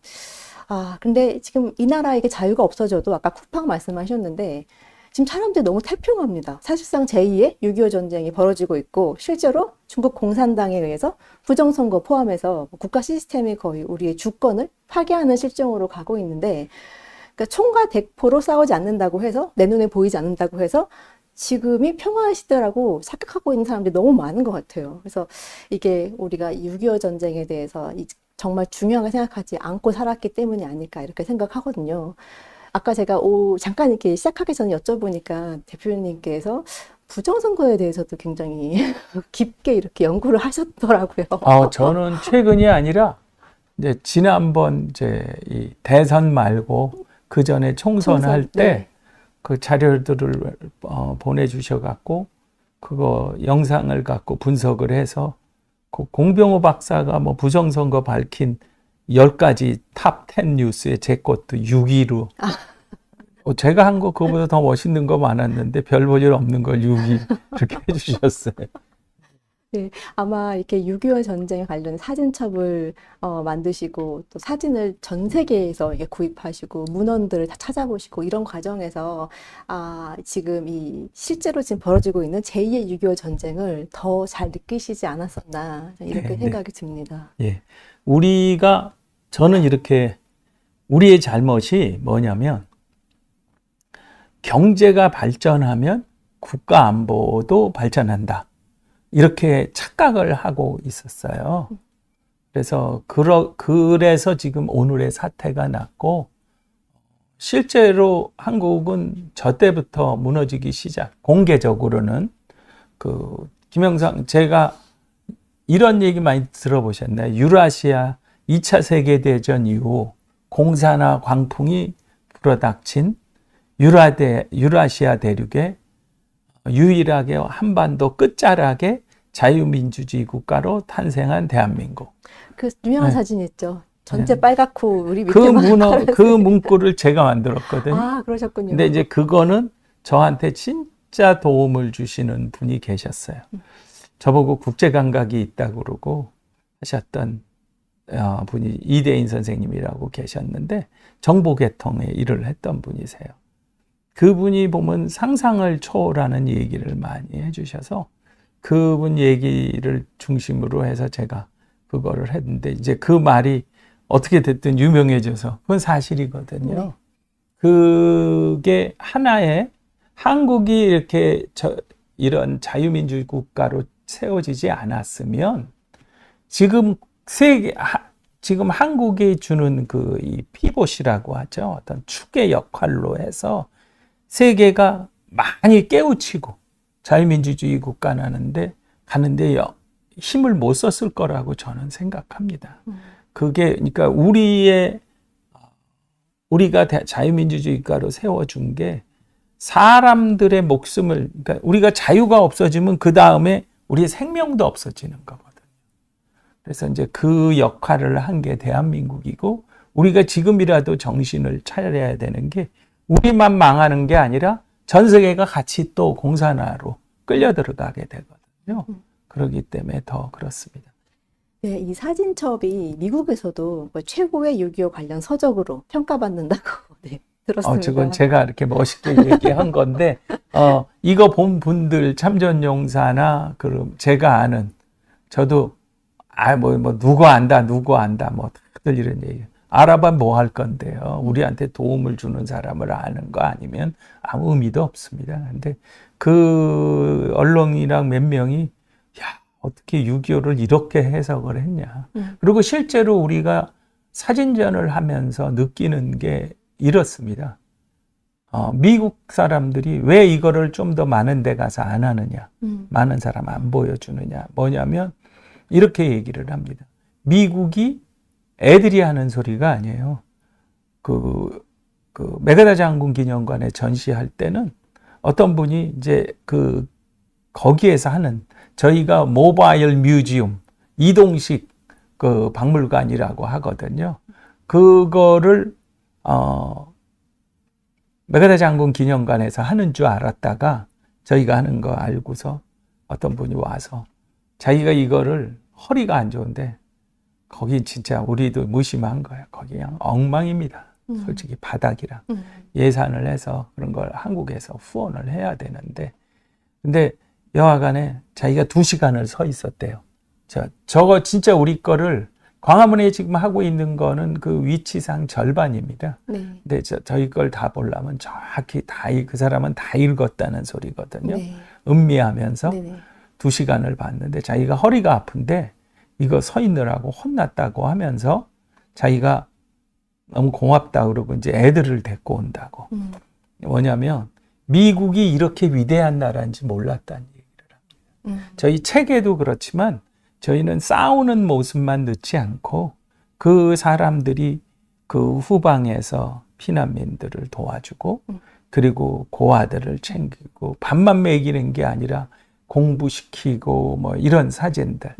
근데 지금 이 나라에게 자유가 없어져도 아까 쿠팡 말씀하셨는데 지금 사람들이 너무 태평합니다. 사실상 제2의 6.25 전쟁이 벌어지고 있고 실제로 중국 공산당에 의해서 부정선거 포함해서 국가 시스템이 거의 우리의 주권을 파괴하는 실정으로 가고 있는데 그러니까 총과 대포로 싸우지 않는다고 해서 내 눈에 보이지 않는다고 해서 지금이 평화의 시대라고 착각하고 있는 사람들이 너무 많은 것 같아요. 그래서 이게 우리가 6.25 전쟁에 대해서 정말 중요하게 생각하지 않고 살았기 때문이 아닐까 이렇게 생각하거든요. 아까 제가 잠깐 이렇게 시작하기 전에 여쭤보니까 대표님께서 부정선거에 대해서도 굉장히 깊게 이렇게 연구를 하셨더라고요. 저는 최근이 아니라 이제 지난번 이 대선 말고 그 전에 총선할 때 그 자료들을 보내주셔갖고 그거 영상을 갖고 분석을 해서 그 공병호 박사가 뭐 부정선거 밝힌 10가지 탑 10 뉴스에 제 것도 6위로 제가 한 거 그거보다 더 멋있는 거 많았는데 별 볼 일 없는 걸 6위 이렇게 해주셨어요. 네, 아마 이렇게 6.25 전쟁에 관련 사진첩을 만드시고 또 사진을 전 세계에서 이게 구입하시고 문헌들을 다 찾아보시고 이런 과정에서 지금 실제로 지금 벌어지고 있는 제2의 6.25 전쟁을 더 잘 느끼시지 않았었나 이렇게 네, 생각이 듭니다. 예, 저는 이렇게 우리의 잘못이 뭐냐면 경제가 발전하면 국가 안보도 발전한다. 이렇게 착각을 하고 있었어요. 그래서 지금 오늘의 사태가 났고 실제로 한국은 저 때부터 무너지기 시작, 공개적으로는 김영삼, 제가 이런 얘기 많이 들어보셨나요? 유라시아 2차 세계대전 이후 공사나 광풍이 불어닥친 유라시아 대륙에 유일하게 한반도 끝자락에 자유민주주의 국가로 탄생한 대한민국. 그 유명한 네. 사진 있죠. 전체 네. 빨갛고 우리 밑에만 파란색. 그 문구를 제가 만들었거든요. 아, 그러셨군요. 근데 이제 그거는 저한테 진짜 도움을 주시는 분이 계셨어요. 저보고 국제 감각이 있다고 그러고 하셨던 분이 이대인 선생님이라고 계셨는데 정보계통에 일을 했던 분이세요. 그분이 보면 상상을 초월하는 얘기를 많이 해주셔서 그분 얘기를 중심으로 해서 제가 그거를 했는데 이제 그 말이 어떻게 됐든 유명해져서 그건 사실이거든요. 네. 그게 하나의 한국이 이렇게 이런 자유민주주의 국가로 세워지지 않았으면 지금 지금 한국이 주는 이 피봇이라고 하죠. 어떤 축의 역할로 해서 세계가 많이 깨우치고 자유민주주의 국가 가는데 힘을 못 썼을 거라고 저는 생각합니다. 그게 그러니까 우리가 자유민주주의 국가로 세워준 게 사람들의 목숨을, 그러니까 우리가 자유가 없어지면 그 다음에 우리의 생명도 없어지는 거거든요. 그래서 이제 그 역할을 한 게 대한민국이고 우리가 지금이라도 정신을 차려야 되는 게 우리만 망하는 게 아니라 전 세계가 같이 또 공산화로 끌려 들어가게 되거든요. 그렇기 때문에 더 그렇습니다. 네, 이 사진첩이 미국에서도 뭐 최고의 6.25 관련 서적으로 평가받는다고 네, 들었습니다. 저건 제가 이렇게 멋있게 얘기한 건데, 이거 본 분들, 참전용사나, 제가 아는, 저도, 누구 안다, 다들 이런 얘기. 알아봐 뭐 할 건데요. 우리한테 도움을 주는 사람을 아는 거 아니면 아무 의미도 없습니다. 근데 그 언론이랑 몇 명이, 어떻게 6.25를 이렇게 해석을 했냐. 그리고 실제로 우리가 사진전을 하면서 느끼는 게 이렇습니다. 미국 사람들이 왜 이거를 좀 더 많은 데 가서 안 하느냐. 많은 사람 안 보여주느냐. 뭐냐면 이렇게 얘기를 합니다. 미국이 애들이 하는 소리가 아니에요. 메가다 장군 기념관에 전시할 때는 어떤 분이 이제 거기에서 하는 저희가 모바일 뮤지엄, 이동식 박물관이라고 하거든요. 그거를, 메가다 장군 기념관에서 하는 줄 알았다가 저희가 하는 거 알고서 어떤 분이 와서 자기가 이거를 허리가 안 좋은데 거기 진짜 우리도 무심한 거예요. 거기 그냥 엉망입니다. 솔직히 바닥이랑 예산을 해서 그런 걸 한국에서 후원을 해야 되는데 근데 여하간에 자기가 2시간을 서 있었대요. 저거 진짜 우리 거를 광화문에 지금 하고 있는 거는 그 위치상 절반입니다. 네. 근데 저희 걸 다 보려면 정확히 그 사람은 다 읽었다는 소리거든요. 네. 음미하면서 네네. 2시간을 봤는데 자기가 허리가 아픈데 이거 서 있느라고 혼났다고 하면서 자기가 너무 고맙다 그러고 이제 애들을 데리고 온다고. 뭐냐면 미국이 이렇게 위대한 나라인지 몰랐다는 얘기를 합니다. 저희 책에도 그렇지만 저희는 싸우는 모습만 넣지 않고 그 사람들이 그 후방에서 피난민들을 도와주고 그리고 고아들을 챙기고 밥만 먹이는 게 아니라 공부시키고 뭐 이런 사진들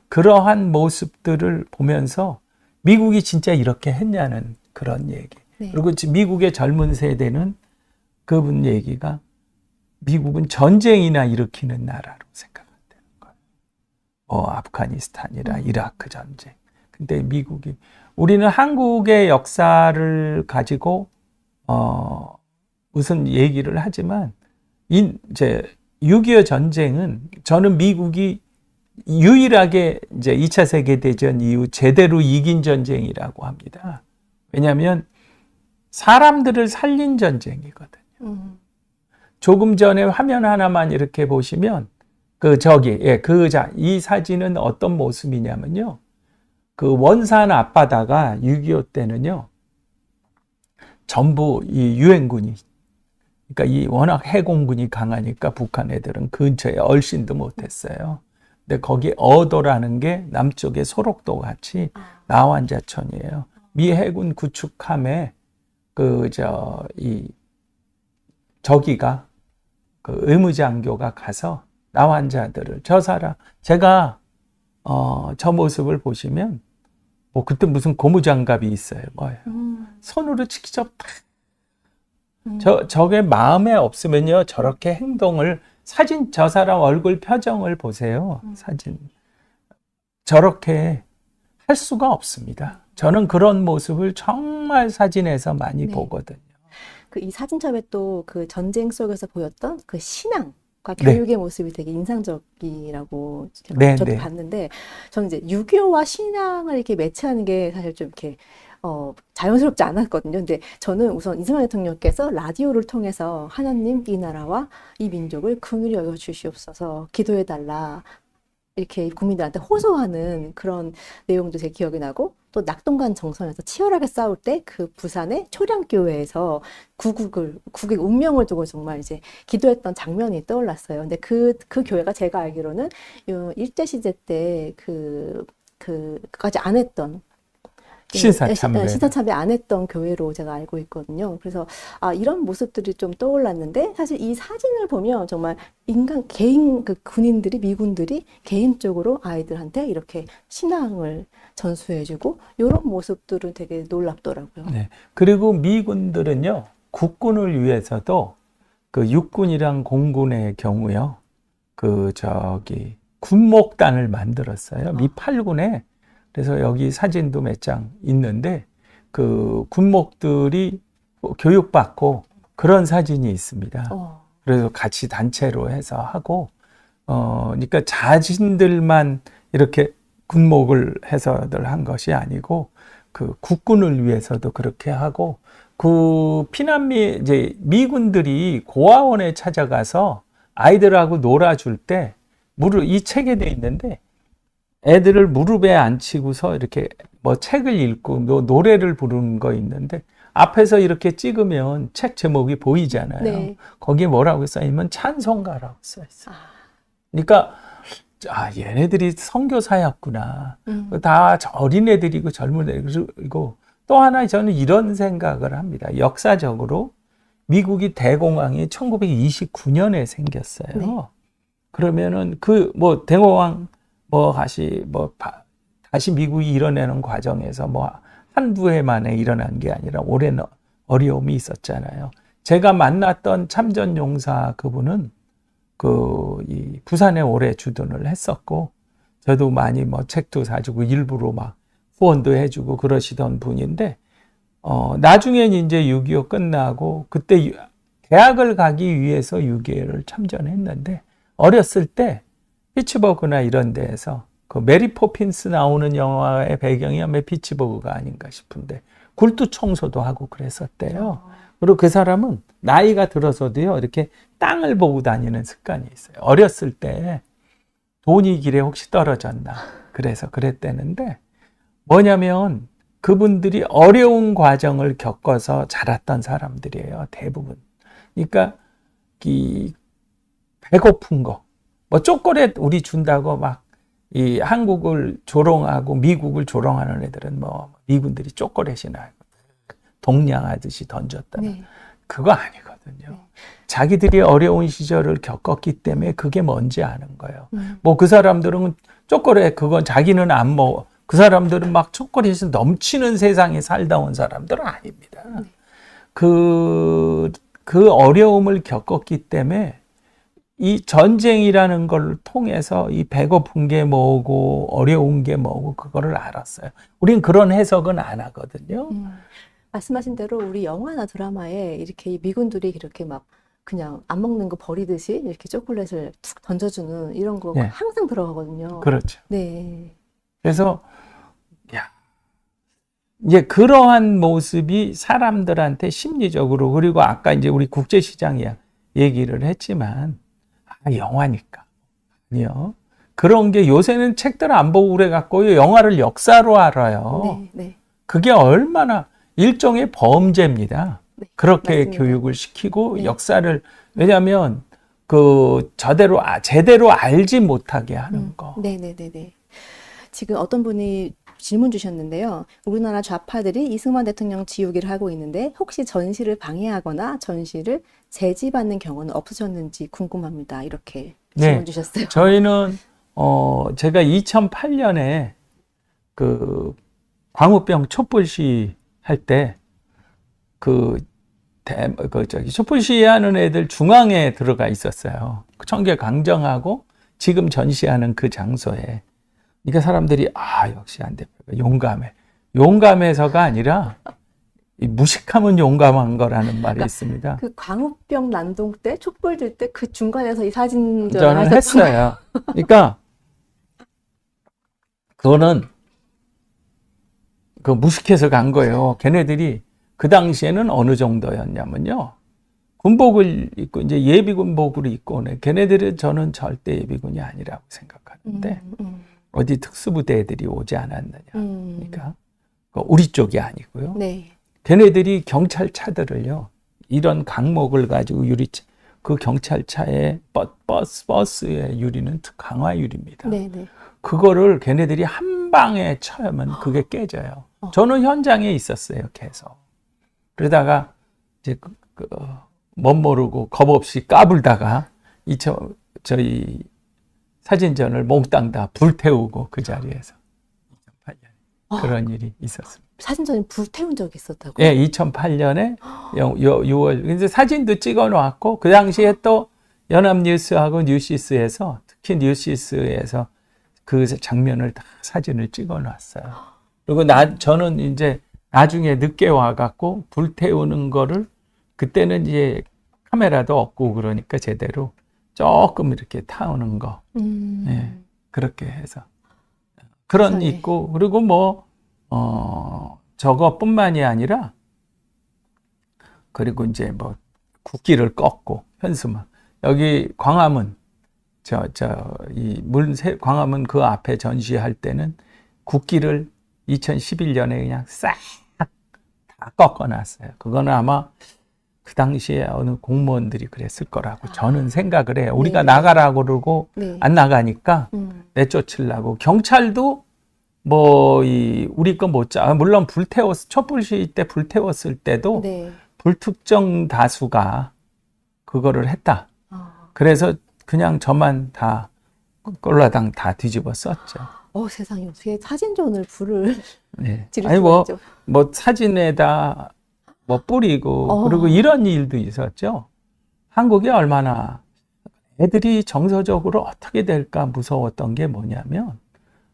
그러한 모습들을 보면서 미국이 진짜 이렇게 했냐는 그런 얘기. 네. 그리고 미국의 젊은 세대는 그분 얘기가 미국은 전쟁이나 일으키는 나라로 생각한다는 거예요. 아프가니스탄이나 이라크 전쟁. 근데 미국이 우리는 한국의 역사를 가지고 무슨 얘기를 하지만 이제 6.25 전쟁은 저는 미국이 유일하게 이제 2차 세계대전 이후 제대로 이긴 전쟁이라고 합니다. 왜냐하면 사람들을 살린 전쟁이거든요. 조금 전에 화면 하나만 이렇게 보시면 이 사진은 어떤 모습이냐면요. 그 원산 앞바다가 6.25 때는요. 전부 이 유엔군이, 그러니까 이 워낙 해공군이 강하니까 북한 애들은 근처에 얼씬도 못했어요. 근데 거기 어도라는 게 남쪽의 소록도 같이 나완자천이에요. 미 해군 구축함에 저기가 그 의무장교가 가서 나완자들을 제가 저 모습을 보시면 뭐 그때 무슨 고무장갑이 있어요. 뭐예요? 손으로 직접 저게 마음에 없으면요 저렇게 행동을 저 사람 얼굴 표정을 보세요. 사진 저렇게 할 수가 없습니다. 저는 그런 모습을 정말 사진에서 많이 네. 보거든요. 이 사진첩에 또 그 전쟁 속에서 보였던 그 신앙과 네. 교육의 모습이 되게 인상적이라고 네, 저도 네. 봤는데, 저는 이제 유교와 신앙을 이렇게 매치하는 게 사실 좀 이렇게 자연스럽지 않았거든요. 근데 저는 우선 이승만 대통령께서 라디오를 통해서 하나님 이 나라와 이 민족을 긍휼히 여겨 주시옵소서 기도해달라 이렇게 국민들한테 호소하는 그런 내용도 제 기억이 나고, 또 낙동강 정선에서 치열하게 싸울 때 그 부산의 초량교회에서 국의 운명을 두고 정말 이제 기도했던 장면이 떠올랐어요. 근데 그 교회가 제가 알기로는 일제시대 때 그까지 안 했던 신사참배 안 했던 교회로 제가 알고 있거든요. 그래서 이런 모습들이 좀 떠올랐는데, 사실 이 사진을 보면 정말 개인 군인들이, 미군들이 개인적으로 아이들한테 이렇게 신앙을 전수해주고 이런 모습들은 되게 놀랍더라고요. 네. 그리고 미군들은요 국군을 위해서도 그 육군이랑 공군의 경우요 군목단을 만들었어요. 미 8군에. 그래서 여기 사진도 몇 장 있는데 그 군목들이 교육받고 그런 사진이 있습니다. 그래서 같이 단체로 해서 하고 그러니까 자신들만 이렇게 군목을 해서들 한 것이 아니고 그 국군을 위해서도 그렇게 하고, 그 이제 미군들이 고아원에 찾아가서 아이들하고 놀아줄 때 이 책에 돼 있는데 애들을 무릎에 앉히고서 이렇게 뭐 책을 읽고 노래를 부르는 거 있는데 앞에서 이렇게 찍으면 책 제목이 보이잖아요. 네. 거기에 뭐라고 써있냐면 찬송가라고 써있어요. 그러니까 얘네들이 선교사였구나. 다 어린애들이고 젊은 애들이고, 또 하나 저는 이런 생각을 합니다. 역사적으로 미국이 대공황이 1929년에 생겼어요. 네. 그러면은 대공황 다시 미국이 일어나는 과정에서 한두 해 만에 일어난 게 아니라 오랜 어려움이 있었잖아요. 제가 만났던 참전용사 그분은 이 부산에 오래 주둔을 했었고, 저도 많이 책도 사주고 일부러 후원도 해주고 그러시던 분인데, 나중엔 이제 6.25 끝나고 그때 대학을 가기 위해서 6.25를 참전했는데, 어렸을 때 피츠버그나 이런 데에서 그 메리 포핀스 나오는 영화의 배경이 아마 피츠버그가 아닌가 싶은데 굴뚝 청소도 하고 그랬었대요. 그리고 그 사람은 나이가 들어서도요 이렇게 땅을 보고 다니는 습관이 있어요. 어렸을 때 돈이 길에 혹시 떨어졌나 그래서 그랬대는데, 뭐냐면 그분들이 어려운 과정을 겪어서 자랐던 사람들이에요, 대부분. 그러니까 이 배고픈 거, 초콜릿 우리 준다고 이 한국을 조롱하고 미국을 조롱하는 애들은 미군들이 초콜릿이나 동냥하듯이 던졌다. 네. 그거 아니거든요. 자기들이 어려운 시절을 겪었기 때문에 그게 뭔지 아는 거예요. 그 사람들은 초콜릿 그건 자기는 안 먹어. 그 사람들은 초콜릿이 넘치는 세상에 살다 온 사람들은 아닙니다. 그 어려움을 겪었기 때문에 이 전쟁이라는 걸 통해서 이 배고픈 게 뭐고 어려운 게 뭐고 그거를 알았어요. 우린 그런 해석은 안 하거든요. 말씀하신 대로 우리 영화나 드라마에 이렇게 미군들이 이렇게 그냥 안 먹는 거 버리듯이 이렇게 초콜릿을 툭 던져주는 이런 거 항상 들어가거든요. 그렇죠. 네. 그래서 이제 그러한 모습이 사람들한테 심리적으로, 그리고 아까 이제 우리 국제시장 얘기를 했지만 영화니까 아니요. 그런 게 요새는 책들 안 보고 그래 갖고 영화를 역사로 알아요. 네. 그게 얼마나 일종의 범죄입니다. 네, 그렇게 맞습니다. 교육을 시키고 네. 역사를, 왜냐하면 제대로 알지 못하게 하는 거. 네네네네. 지금 어떤 분이 질문 주셨는데요. 우리나라 좌파들이 이승만 대통령 지우기를 하고 있는데 혹시 전시를 방해하거나 전시를 제지받는 경우는 없으셨는지 궁금합니다. 이렇게 질문 네. 주셨어요. 저희는 제가 2008년에 그 광우병 촛불시 할 때 촛불 시위하는 애들 중앙에 들어가 있었어요. 청계 강정하고 지금 전시하는 그 장소에. 그러니까 사람들이 역시 안 대표가 용감해. 용감해서가 아니라 이 무식하면 용감한 거라는 말이 있습니다. 그 광우병 난동 때 촛불 들 때 그 중간에서 이 사진전을 저는 하셨던 했어요. 그러니까 그거는 무식해서 간 거예요. 걔네들이 그 당시에는 어느 정도였냐면요. 군복을 입고 이제 예비군복으로 입고 오네. 걔네들은 저는 절대 예비군이 아니라고 생각하는데 어디 특수부대들이 오지 않았느냐. 그러니까 우리 쪽이 아니고요. 네. 걔네들이 경찰차들을요. 이런 강목을 가지고 그 경찰차의 버스의 유리는 강화 유리입니다. 네네. 그거를 걔네들이 한 방에 쳐야면 그게 깨져요. 저는 현장에 있었어요, 계속. 그러다가 이제 멋 모르고 겁 없이 까불다가 저희 사진전을 몽땅 다 불태우고 그 자리에서 2008년에 그런 일이 있었습니다. 사진전에 불태운 적이 있었다고요? 예, 2008년에 6월. 근데 사진도 찍어 놓았고 그 당시에 또 연합뉴스하고 뉴시스에서 특히 뉴시스에서 그 장면을 다 사진을 찍어 놨어요. 그리고 저는 이제 나중에 늦게 와갖고 불태우는 거를 그때는 이제 카메라도 없고 그러니까 제대로 조금 이렇게 타오는 거. 예, 그렇게 해서. 그런 세상에. 있고, 그리고 저것뿐만이 아니라, 그리고 이제 국기를 꺾고, 현수막. 여기 광화문, 광화문 그 앞에 전시할 때는 국기를 2011년에 그냥 싹 다 꺾어놨어요. 그거는 아마 그 당시에 어느 공무원들이 그랬을 거라고 저는 생각을 해요. 우리가 네네. 나가라고 그러고 네. 안 나가니까 내쫓으려고. 경찰도 우리 거 못 물론 촛불 시위 때 불태웠을 때도 네. 불특정 다수가 그거를 했다. 그래서 그냥 저만 다 꼴라당 다 뒤집어 썼죠. 세상에 어떻게 사진전을 불을 네. 지를 아니 수가 있죠? 사진에다 뿌리고 그리고 이런 일도 있었죠. 한국이 얼마나 애들이 정서적으로 어떻게 될까 무서웠던 게 뭐냐면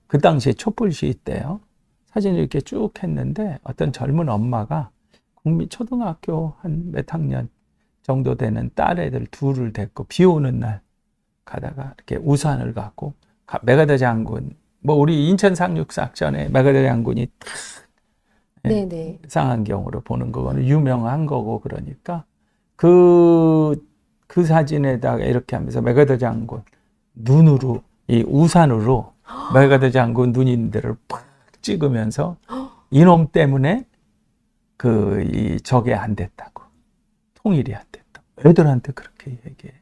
그 당시에 촛불 시위 때요. 사진을 이렇게 쭉 했는데 어떤 젊은 엄마가 초등학교 한 몇 학년 정도 되는 딸 애들 둘을 데리고 비 오는 날 가다가 이렇게 우산을 갖고 메가더 장군 우리 인천 상륙작전에 메가더 장군이 네네. 쌍안경으로 보는 거는 유명한 거고 그러니까 그 사진에다가 이렇게 하면서 메가더 장군 눈으로 이 우산으로 메가더 장군 눈 있는 데를 팍 찍으면서 이놈 때문에 저게 안 됐다고 통일이 안 됐다. 애들한테 그렇게 얘기해.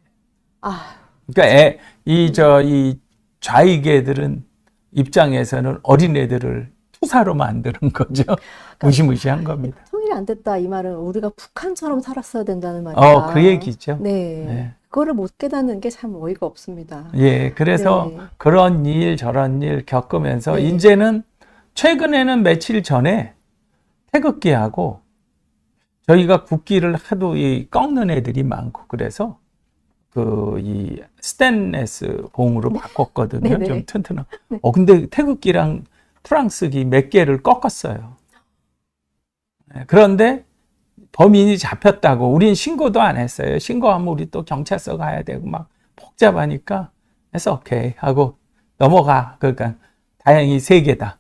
그러니까 이 좌익애들은 입장에서는 어린애들을 투사로 만드는 거죠. 무시무시한 겁니다. 통일이 안 됐다 이 말은 우리가 북한처럼 살았어야 된다는 말이다. 그 얘기죠. 네. 네. 그거를 못 깨닫는 게 참 어이가 없습니다. 예, 그래서 네. 그런 일 저런 일 겪으면서 네. 이제는 최근에는 며칠 전에 태극기하고 저희가 국기를 하도 꺾는 애들이 많고 그래서 이 스테인레스 봉으로 바꿨거든요. 네네. 좀 튼튼한. 근데 태극기랑 프랑스기 몇 개를 꺾었어요. 그런데 범인이 잡혔다고 우린 신고도 안 했어요. 신고하면 우리 또 경찰서 가야 되고 막 복잡하니까 해서 오케이 하고 넘어가. 그러니까 다행히 3개다.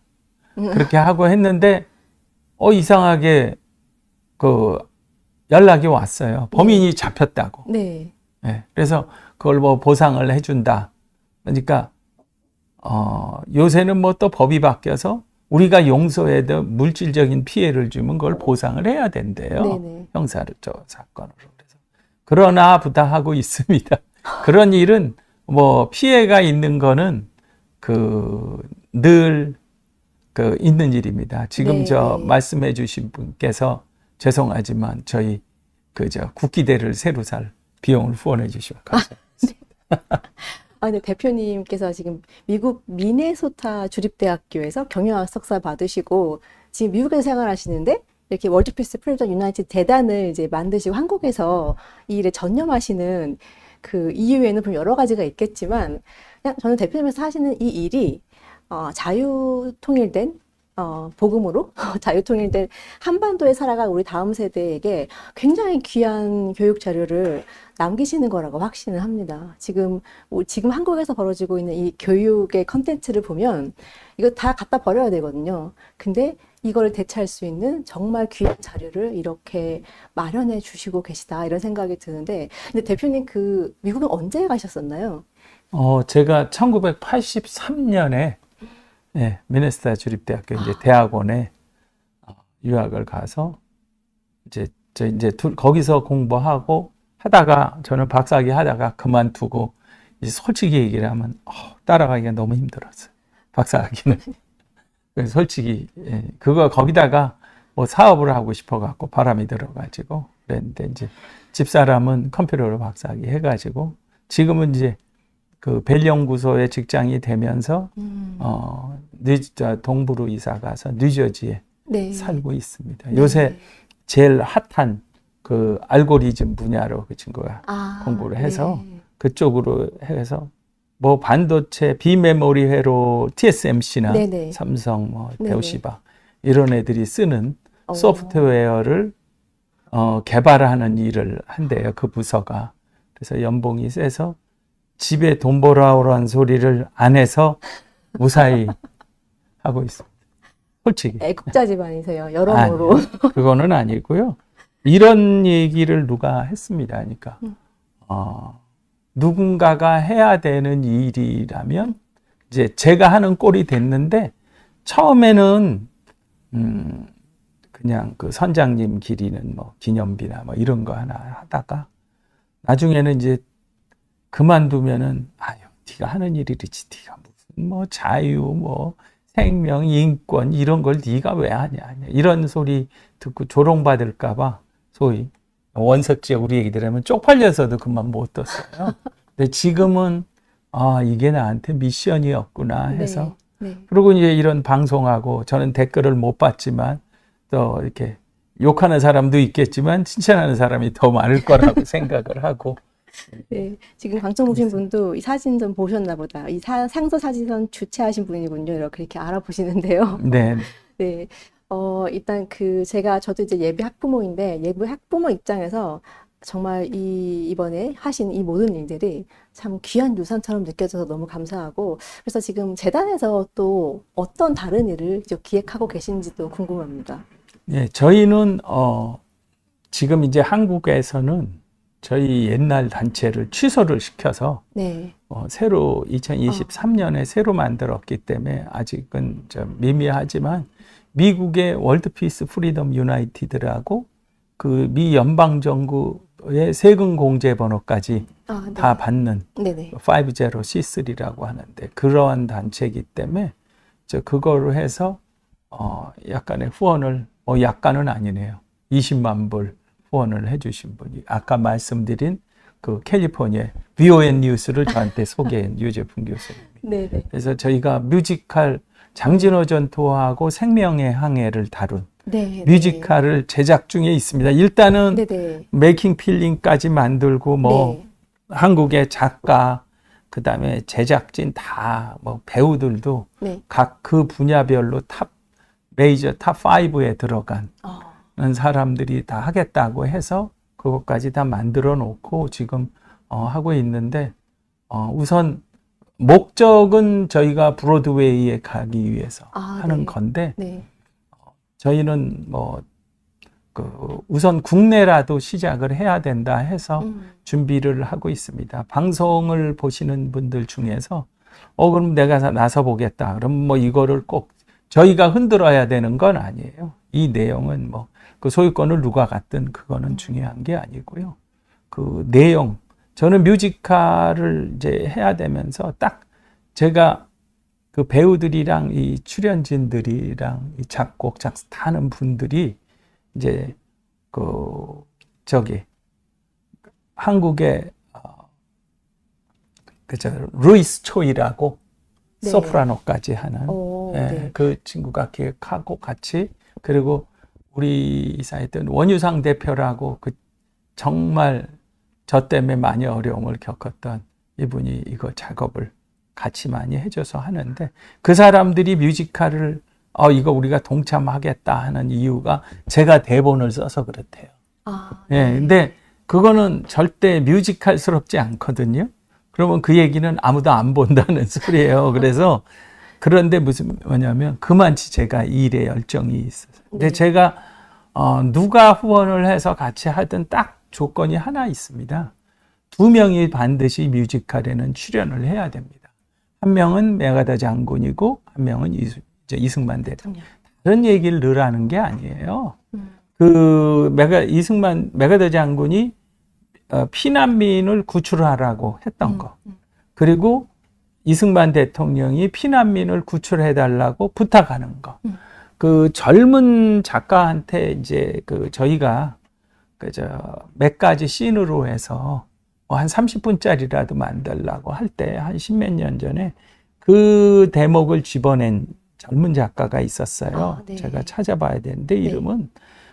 그렇게 하고 했는데 이상하게 연락이 왔어요. 범인이 잡혔다고. 네. 네, 그래서 그걸 보상을 해준다. 그러니까 요새는 또 법이 바뀌어서 우리가 용서해도 물질적인 피해를 주면 그걸 보상을 해야 된대요. 네네. 형사를 사건으로. 그래서 그러나 보다 하고 있습니다. 그런 일은 뭐 피해가 있는 거는 늘 있는 일입니다. 지금 네네. 말씀해 주신 분께서 죄송하지만 저희 국기대를 새로 살 비용을 후원해 주시면 감사하겠습니다. 근데 대표님께서 지금 미국 미네소타 주립대학교에서 경영학 석사 받으시고 지금 미국에서 생활하시는데 이렇게 월드피스 프리덤 유나이티드 재단을 이제 만드시고 한국에서 이 일에 전념하시는 그 이유에는 분명 여러 가지가 있겠지만 그냥 저는 대표님께서 하시는 이 일이 자유통일된 복음으로 자유통일된 한반도에 살아갈 우리 다음 세대에게 굉장히 귀한 교육 자료를 남기시는 거라고 확신을 합니다. 지금 한국에서 벌어지고 있는 이 교육의 컨텐츠를 보면 이거 다 갖다 버려야 되거든요. 근데 이걸 대체할 수 있는 정말 귀한 자료를 이렇게 마련해 주시고 계시다 이런 생각이 드는데 근데 대표님 미국은 언제 가셨었나요? 제가 1983년에 미네소타 주립대학교 이제 대학원에 유학을 가서 거기서 공부하고 하다가 저는 박사학위 하다가 그만두고 이제 솔직히 얘기를 하면 따라가기가 너무 힘들었어요. 박사학위는. 그래서 솔직히 거기다가 뭐 사업을 하고 싶어 갖고 바람이 들어가지고 그랬는데 이제 집사람은 컴퓨터로 박사학위 해가지고 지금은 이제 벨 연구소에 직장이 되면서 동부로 이사 가서 뉴저지에 네. 살고 있습니다. 네. 요새 제일 핫한 알고리즘 분야로 그 친구가 공부를 해서 네. 그쪽으로 해서 뭐 반도체 비메모리 회로 TSMC나 네네. 삼성, 네네. 대우시바 이런 애들이 쓰는 소프트웨어를 개발하는 일을 한대요. 그 부서가. 그래서 연봉이 세서 집에 돈 벌어오라는 소리를 안 해서 무사히 하고 있습니다. 솔직히. 애국자 집안이세요. 여러모로. 그거는 아니고요. 이런 얘기를 누가 했습니다. 그러니까 누군가가 해야 되는 일이라면 이제 제가 하는 꼴이 됐는데 처음에는 그냥 선장님 기리는 뭐 기념비나 뭐 이런 거 하나 하다가 나중에는 이제 그만두면은 네가 하는 일이지 네가 무슨 뭐 자유 뭐 생명 인권 이런 걸 네가 왜 하냐 이런 소리 듣고 조롱받을까 봐 소위 원석지에 우리 얘기들 하면 쪽팔려서도 그만 못 뒀어요. 근데 지금은 이게 나한테 미션이었구나 해서 네. 그리고 이제 이런 방송하고 저는 댓글을 못 봤지만 또 이렇게 욕하는 사람도 있겠지만 칭찬하는 사람이 더 많을 거라고 생각을 하고 네, 지금 방청 보신 분도 이 사진 좀 보셨나 보다. 이 상서 사진선 주최하신 분이군요. 이렇게 알아보시는데요. 네. 네. 일단 저도 이제 예비 학부모인데 예비 학부모 입장에서 정말 이번에 하신 이 모든 일들이 참 귀한 유산처럼 느껴져서 너무 감사하고 그래서 지금 재단에서 또 어떤 다른 일을 기획하고 계신지도 궁금합니다. 네, 저희는 지금 이제 한국에서는 저희 옛날 단체를 취소를 시켜서 네. 새로 2023년에 새로 만들었기 때문에 아직은 좀 미미하지만 미국의 월드피스 프리덤 유나이티드라고 미 연방정부의 세금 공제 번호까지 네. 다 받는 네네. 50C3라고 하는데 그러한 단체이기 때문에 그거로 해서 약간의 후원을 약간은 아니네요. 20만 불 후원을 해주신 분이 아까 말씀드린 캘리포니아 VON 뉴스를 저한테 소개한 유재풍 교수님. 네네. 그래서 저희가 뮤지컬 장진호 전투하고 생명의 항해를 다룬 뮤지컬을 제작 중에 있습니다. 일단은 네네. 메이킹 필링까지 만들고 한국의 작가 그다음에 제작진 다 배우들도 각 그 분야별로 메이저 탑 5에 들어간 사람들이 다 하겠다고 해서 그것까지 다 만들어 놓고 지금 하고 있는데 우선 목적은 저희가 브로드웨이에 가기 위해서 하는 건데 저희는 우선 국내라도 시작을 해야 된다 해서 준비를 하고 있습니다. 방송을 보시는 분들 중에서 그럼 내가 나서 보겠다. 그럼 이거를 꼭 저희가 흔들어야 되는 건 아니에요. 이 내용은 뭐 그 소유권을 누가 갖든 그거는 중요한 게 아니고요. 그 내용, 저는 뮤지컬을 이제 해야 되면서 딱 제가 그 배우들이랑 이 출연진들이랑 이 작곡, 작사 다 하는 분들이 이제 그 저기 한국의 그저 루이스 초이라고 네. 소프라노까지 하는 예, 네. 그 친구가 기획하고 같이, 그리고 우리 이사에 있던 원유상 대표라고 그 정말 저 때문에 많이 어려움을 겪었던 이분이 이거 작업을 같이 많이 해줘서 하는데, 그 사람들이 뮤지컬을 이거 우리가 동참하겠다 하는 이유가 제가 대본을 써서 그렇대요. 예, 네. 근데 그거는 절대 뮤지컬스럽지 않거든요. 그러면 그 얘기는 아무도 안 본다는 소리예요. 그래서 그런데 뭐냐면 그만치 제가 이 일에 열정이 있어요. 근데 네. 제가 누가 후원을 해서 같이 하든 딱 조건이 하나 있습니다. 2명이 반드시 뮤지컬에는 출연을 해야 됩니다. 한 명은 메가더 장군이고 한 명은 이승만 대통령. 다른 얘기를 늘 하는 게 아니에요. 그 메가더 장군이 피난민을 구출하라고 했던 거. 그리고 이승만 대통령이 피난민을 구출해달라고 부탁하는 거. 그 젊은 작가한테 이제 그 저희가 몇 가지 씬으로 해서 한 30분짜리라도 만들라고 할 때 한 10몇 년 전에 그 대목을 집어낸 젊은 작가가 있었어요. 네. 제가 찾아봐야 되는데 이름은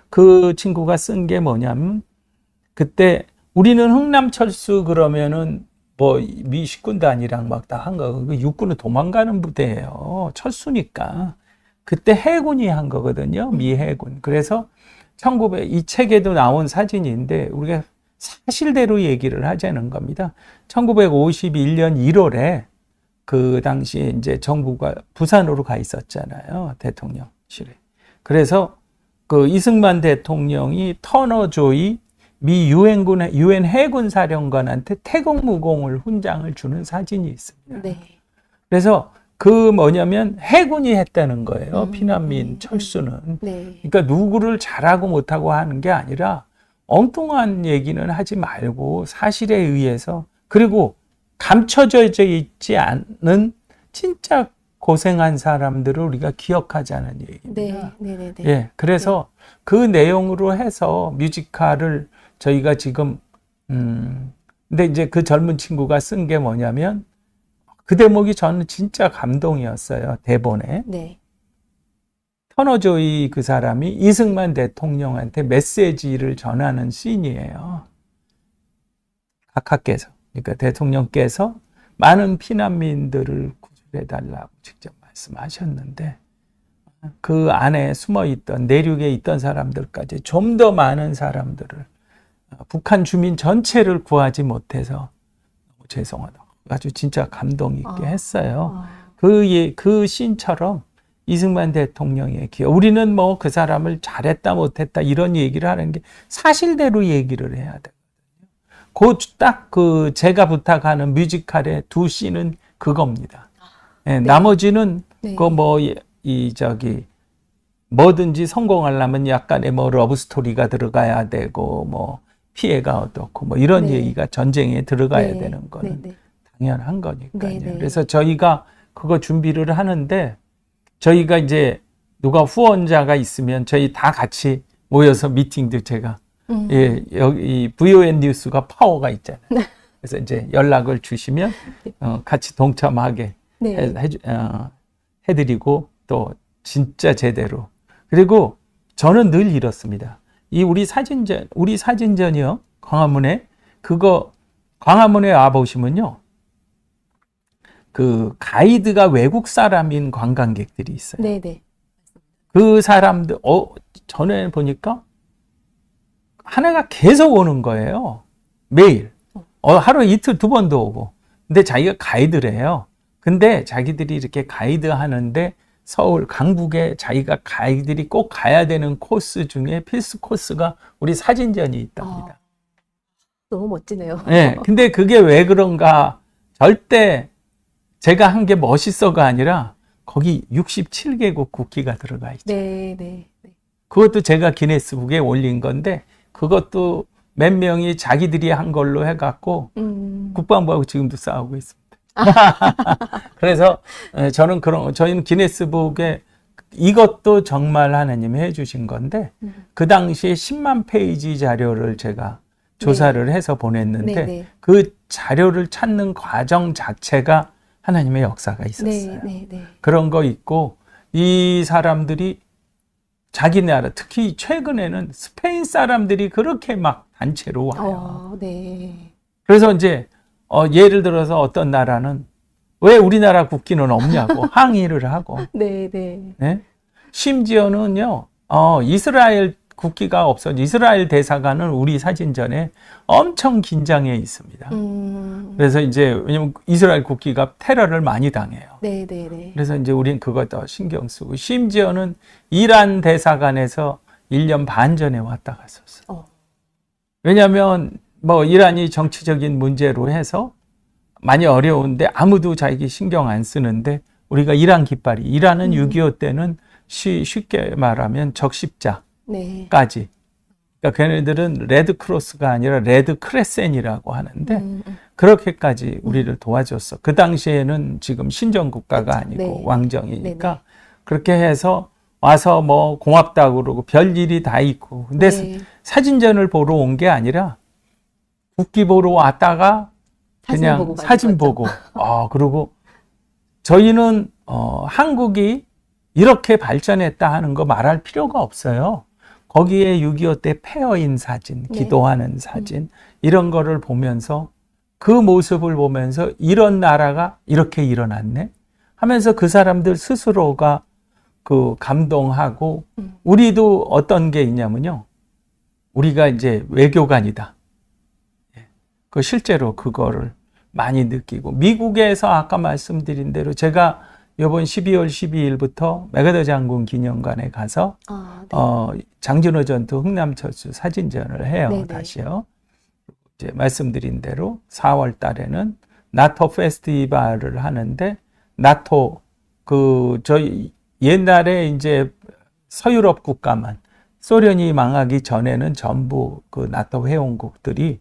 그 친구가 쓴 게 뭐냐면, 그때 우리는 흥남철수 그러면은 뭐 미식군단이랑 막 다 한 거, 육군은 도망가는 부대예요. 철수니까. 그때 해군이 한 거거든요. 미해군. 그래서 이 책에도 나온 사진인데 우리가 사실대로 얘기를 하자는 겁니다. 1951년 1월에 그 당시에 이제 정부가 부산으로 가 있었잖아요. 대통령실에. 그래서 그 이승만 대통령이 터너 조이 미 유엔 해군 사령관한테 태국 무공을 훈장을 주는 사진이 있습니다. 네. 그래서 그 뭐냐면 해군이 했다는 거예요. 피난민 철수는. 네. 그러니까 누구를 잘하고 못하고 하는 게 아니라 엉뚱한 얘기는 하지 말고 사실에 의해서, 그리고 감춰져 있지 않는 진짜 고생한 사람들을 우리가 기억하자는 얘기입니다. 네. 예, 그래서 그 내용으로 해서 뮤지컬을 저희가 지금 근데 이제 그 젊은 친구가 쓴 게 뭐냐면, 그 대목이 저는 진짜 감동이었어요. 대본에. 네. 터너조이 그 사람이 이승만 대통령한테 메시지를 전하는 씬이에요. 각하께서, 그러니까 대통령께서 많은 피난민들을 구출해달라고 직접 말씀하셨는데, 그 안에 숨어있던, 내륙에 있던 사람들까지 좀 더 많은 사람들을, 북한 주민 전체를 구하지 못해서 너무 죄송하다고 아주 진짜 감동 있게 했어요. 그 씬처럼 이승만 대통령의 기억, 우리는 뭐 그 사람을 잘했다 못했다 이런 얘기를 하는 게 사실대로 얘기를 해야 되거든요. 딱 그 제가 부탁하는 뮤지컬의 2씬은 그겁니다. 네, 나머지는 그 뭐 뭐든지 성공하려면 약간의 뭐 러브 스토리가 들어가야 되고 뭐 피해가 어떻고 뭐 이런 얘기가 전쟁에 들어가야 되는 거는 당연한 거니까요. 그래서 저희가 그거 준비를 하는데, 저희가 이제 누가 후원자가 있으면 저희 다 같이 모여서 미팅도 제가 여기 VON 뉴스가 파워가 있잖아요. 그래서 이제 연락을 주시면 같이 동참하게 해드리고 또 진짜 제대로. 그리고 저는 늘 이렇습니다. 우리 사진전이요, 광화문에 와 보시면요, 그 가이드가 외국 사람인 관광객들이 있어요. 네네. 그 사람들 전에 보니까 하나가 계속 오는 거예요. 매일. 하루에 이틀 2번도 오고. 근데 자기가 가이드래요. 근데 자기들이 이렇게 가이드 하는데 서울 강북에 자기가 가이드들이 꼭 가야 되는 코스 중에 필수 코스가 우리 사진전이 있답니다. 너무 멋지네요. 네, 근데 그게 왜 그런가? 절대 제가 한 게 멋있어가 아니라 거기 67개국 국기가 들어가 있죠. 네, 네, 네. 그것도 제가 기네스북에 올린 건데 그것도 몇 명이 자기들이 한 걸로 해갖고 국방부하고 지금도 싸우고 있습니다. 그래서 저희는 기네스북에 이것도 정말 하나님이 해주신 건데 그 당시에 10만 페이지 자료를 제가 조사를 해서 보냈는데 네, 네. 그 자료를 찾는 과정 자체가 하나님의 역사가 있었어요. 네, 네, 네. 그런 거 있고 이 사람들이 자기 나라 특히 최근에는 스페인 사람들이 그렇게 막 단체로 와요. 네. 그래서 이제 예를 들어서 어떤 나라는 왜 우리나라 국기는 없냐고 항의를 하고 네, 네. 네? 심지어는요 이스라엘 국기가 없어 이스라엘 대사관은 우리 사진전에 엄청 긴장해 있습니다. 그래서 이제 왜냐면 이스라엘 국기가 테러를 많이 당해요. 네, 네, 네. 그래서 이제 우린 그거 더 신경 쓰고 심지어는 이란 대사관에서 1년 반 전에 왔다 갔었어요. 왜냐하면 뭐 이란이 정치적인 문제로 해서 많이 어려운데 아무도 자기 신경 안 쓰는데 우리가 이란 깃발이 이란은 6.25 때는 쉽게 말하면 적십자까지 네. 그러니까 걔네들은 레드 크로스가 아니라 레드 크레센이라고 하는데 그렇게까지 우리를 도와줬어. 그 당시에는 지금 신정 국가가 아니고 네. 왕정이니까 네, 네. 그렇게 해서 와서 뭐 고맙다고 그러고 별 일이 다 있고 근데 네. 사진전을 보러 온 게 아니라 국기 보러 왔다가 그냥 사진 보고 그리고 저희는 한국이 이렇게 발전했다 하는 거 말할 필요가 없어요. 거기에 6.25 때 폐허인 사진, 네. 기도하는 사진 이런 거를 보면서 그 모습을 보면서 이런 나라가 이렇게 일어났네 하면서 그 사람들 스스로가 그 감동하고 우리도 어떤 게 있냐면요. 우리가 이제 외교관이다. 그 실제로 그거를 많이 느끼고 미국에서 아까 말씀드린 대로 제가 이번 12월 12일부터 메가더 장군 기념관에 가서 네. 장진호 전투 흥남철수 사진전을 해요. 네네. 다시요. 이제 말씀드린 대로 4월 달에는 나토 페스티벌을 하는데 나토 저희 옛날에 이제 서유럽 국가만 소련이 망하기 전에는 전부 그 나토 회원국들이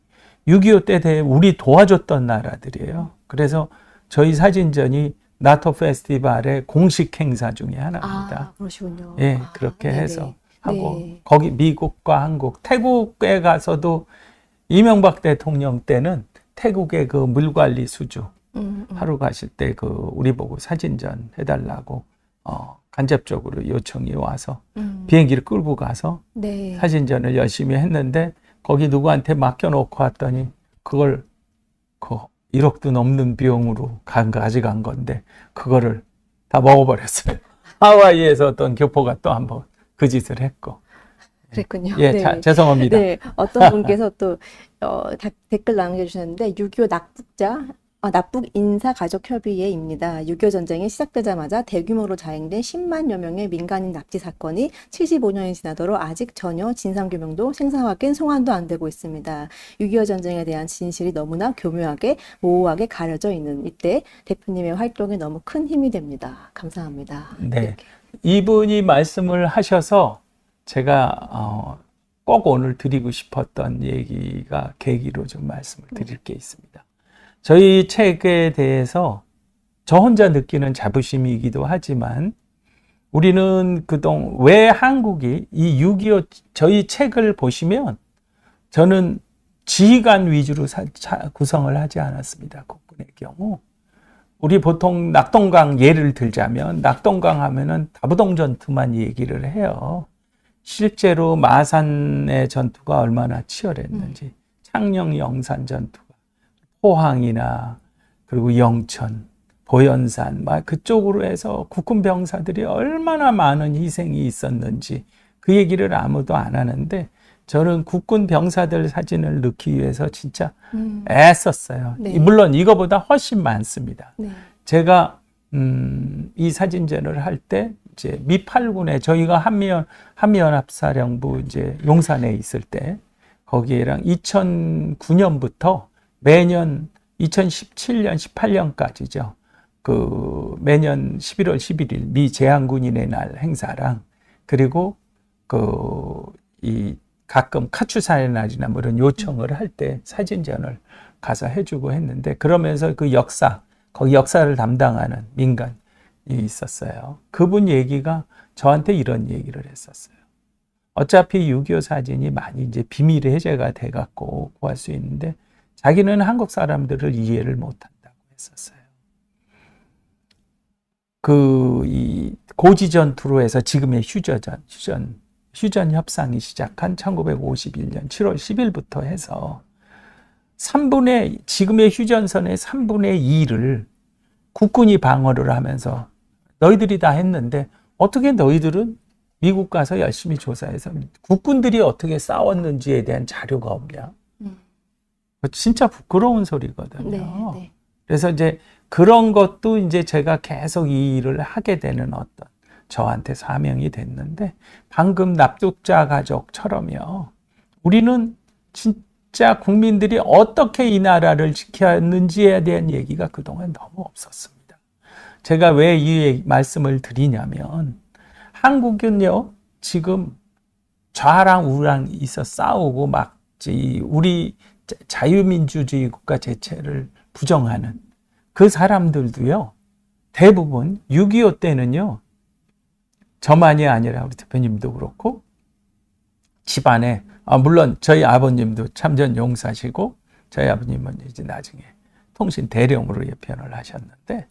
6.25 때 우리 도와줬던 나라들이에요. 그래서 저희 사진전이 나토 페스티벌의 공식 행사 중에 하나입니다. 그러시군요. 예, 그렇게 네네. 해서 하고 네. 거기 미국과 한국, 태국에 가서도 이명박 대통령 때는 태국의 그 물관리 수주 하러 가실 때 그 우리 보고 사진전 해달라고 간접적으로 요청이 와서 비행기를 끌고 가서 네. 사진전을 열심히 했는데 거기 누구한테 맡겨놓고 왔더니 그걸 1억도 넘는 비용으로 가져간 건데 그거를 다 먹어버렸어요. 하와이에서 어떤 교포가 또 한번 그 짓을 했고. 그랬군요. 예, 네. 죄송합니다. 네, 어떤 분께서 또 댓글 남겨주셨는데 6.25 납북 인사가족협의회입니다. 6.25 전쟁이 시작되자마자 대규모로 자행된 10만여 명의 민간인 납치 사건이 75년이 지나도록 아직 전혀 진상규명도 생사 확인, 송환도 안 되고 있습니다. 6.25 전쟁에 대한 진실이 너무나 교묘하게 모호하게 가려져 있는 이때 대표님의 활동이 너무 큰 힘이 됩니다. 감사합니다. 네, 이렇게. 이분이 말씀을 하셔서 제가 꼭 오늘 드리고 싶었던 얘기가 계기로 좀 말씀을 드릴 게 있습니다. 저희 책에 대해서 저 혼자 느끼는 자부심이기도 하지만 우리는 그동안 왜 한국이 이 6.25 저희 책을 보시면 저는 지휘관 위주로 구성을 하지 않았습니다. 국군의 경우. 우리 보통 낙동강 예를 들자면 낙동강 하면은 다부동 전투만 얘기를 해요. 실제로 마산의 전투가 얼마나 치열했는지 창녕 영산 전투가 포항이나 그리고 영천, 보현산 막 그쪽으로 해서 국군 병사들이 얼마나 많은 희생이 있었는지 그 얘기를 아무도 안 하는데 저는 국군 병사들 사진을 넣기 위해서 진짜 애썼어요. 네. 물론 이거보다 훨씬 많습니다. 네. 제가 이 사진전을 할 때 이제 미8군에 저희가 한미연합사령부 이제 용산에 있을 때 거기에랑 2009년부터 매년 2017년, 18년까지죠. 그 매년 11월 11일 미 제한군인의 날 행사랑 그리고 이 가끔 카츄사의 날이나 뭐 이런 요청을 할 때 사진전을 가서 해주고 했는데 그러면서 그 거기 역사를 담당하는 민간이 있었어요. 그분 얘기가 저한테 이런 얘기를 했었어요. 어차피 6.25 사진이 많이 이제 비밀 해제가 돼갖고 구할 수 있는데 자기는 한국 사람들을 이해를 못한다고 했었어요. 이 고지 전투로 해서 지금의 휴전 협상이 시작한 1951년 7월 10일부터 해서 지금의 휴전선의 3분의 2를 국군이 방어를 하면서 너희들이 다 했는데 어떻게 너희들은 미국 가서 열심히 조사해서 국군들이 어떻게 싸웠는지에 대한 자료가 없냐? 진짜 부끄러운 소리거든요. 네, 네. 그래서 이제 그런 것도 이제 제가 계속 이 일을 하게 되는 어떤 저한테 사명이 됐는데 방금 납북자 가족처럼요. 우리는 진짜 국민들이 어떻게 이 나라를 지켰는지에 대한 얘기가 그동안 너무 없었습니다. 제가 왜 이 말씀을 드리냐면 한국은요, 지금 좌랑 우랑 있어 싸우고 막 우리 자유민주주의 국가 제체를 부정하는 그 사람들도요, 대부분 6.25 때는요, 저만이 아니라 우리 대표님도 그렇고, 집안에, 물론 저희 아버님도 참전 용사시고, 저희 아버님은 이제 나중에 통신 대령으로 예편을 하셨는데,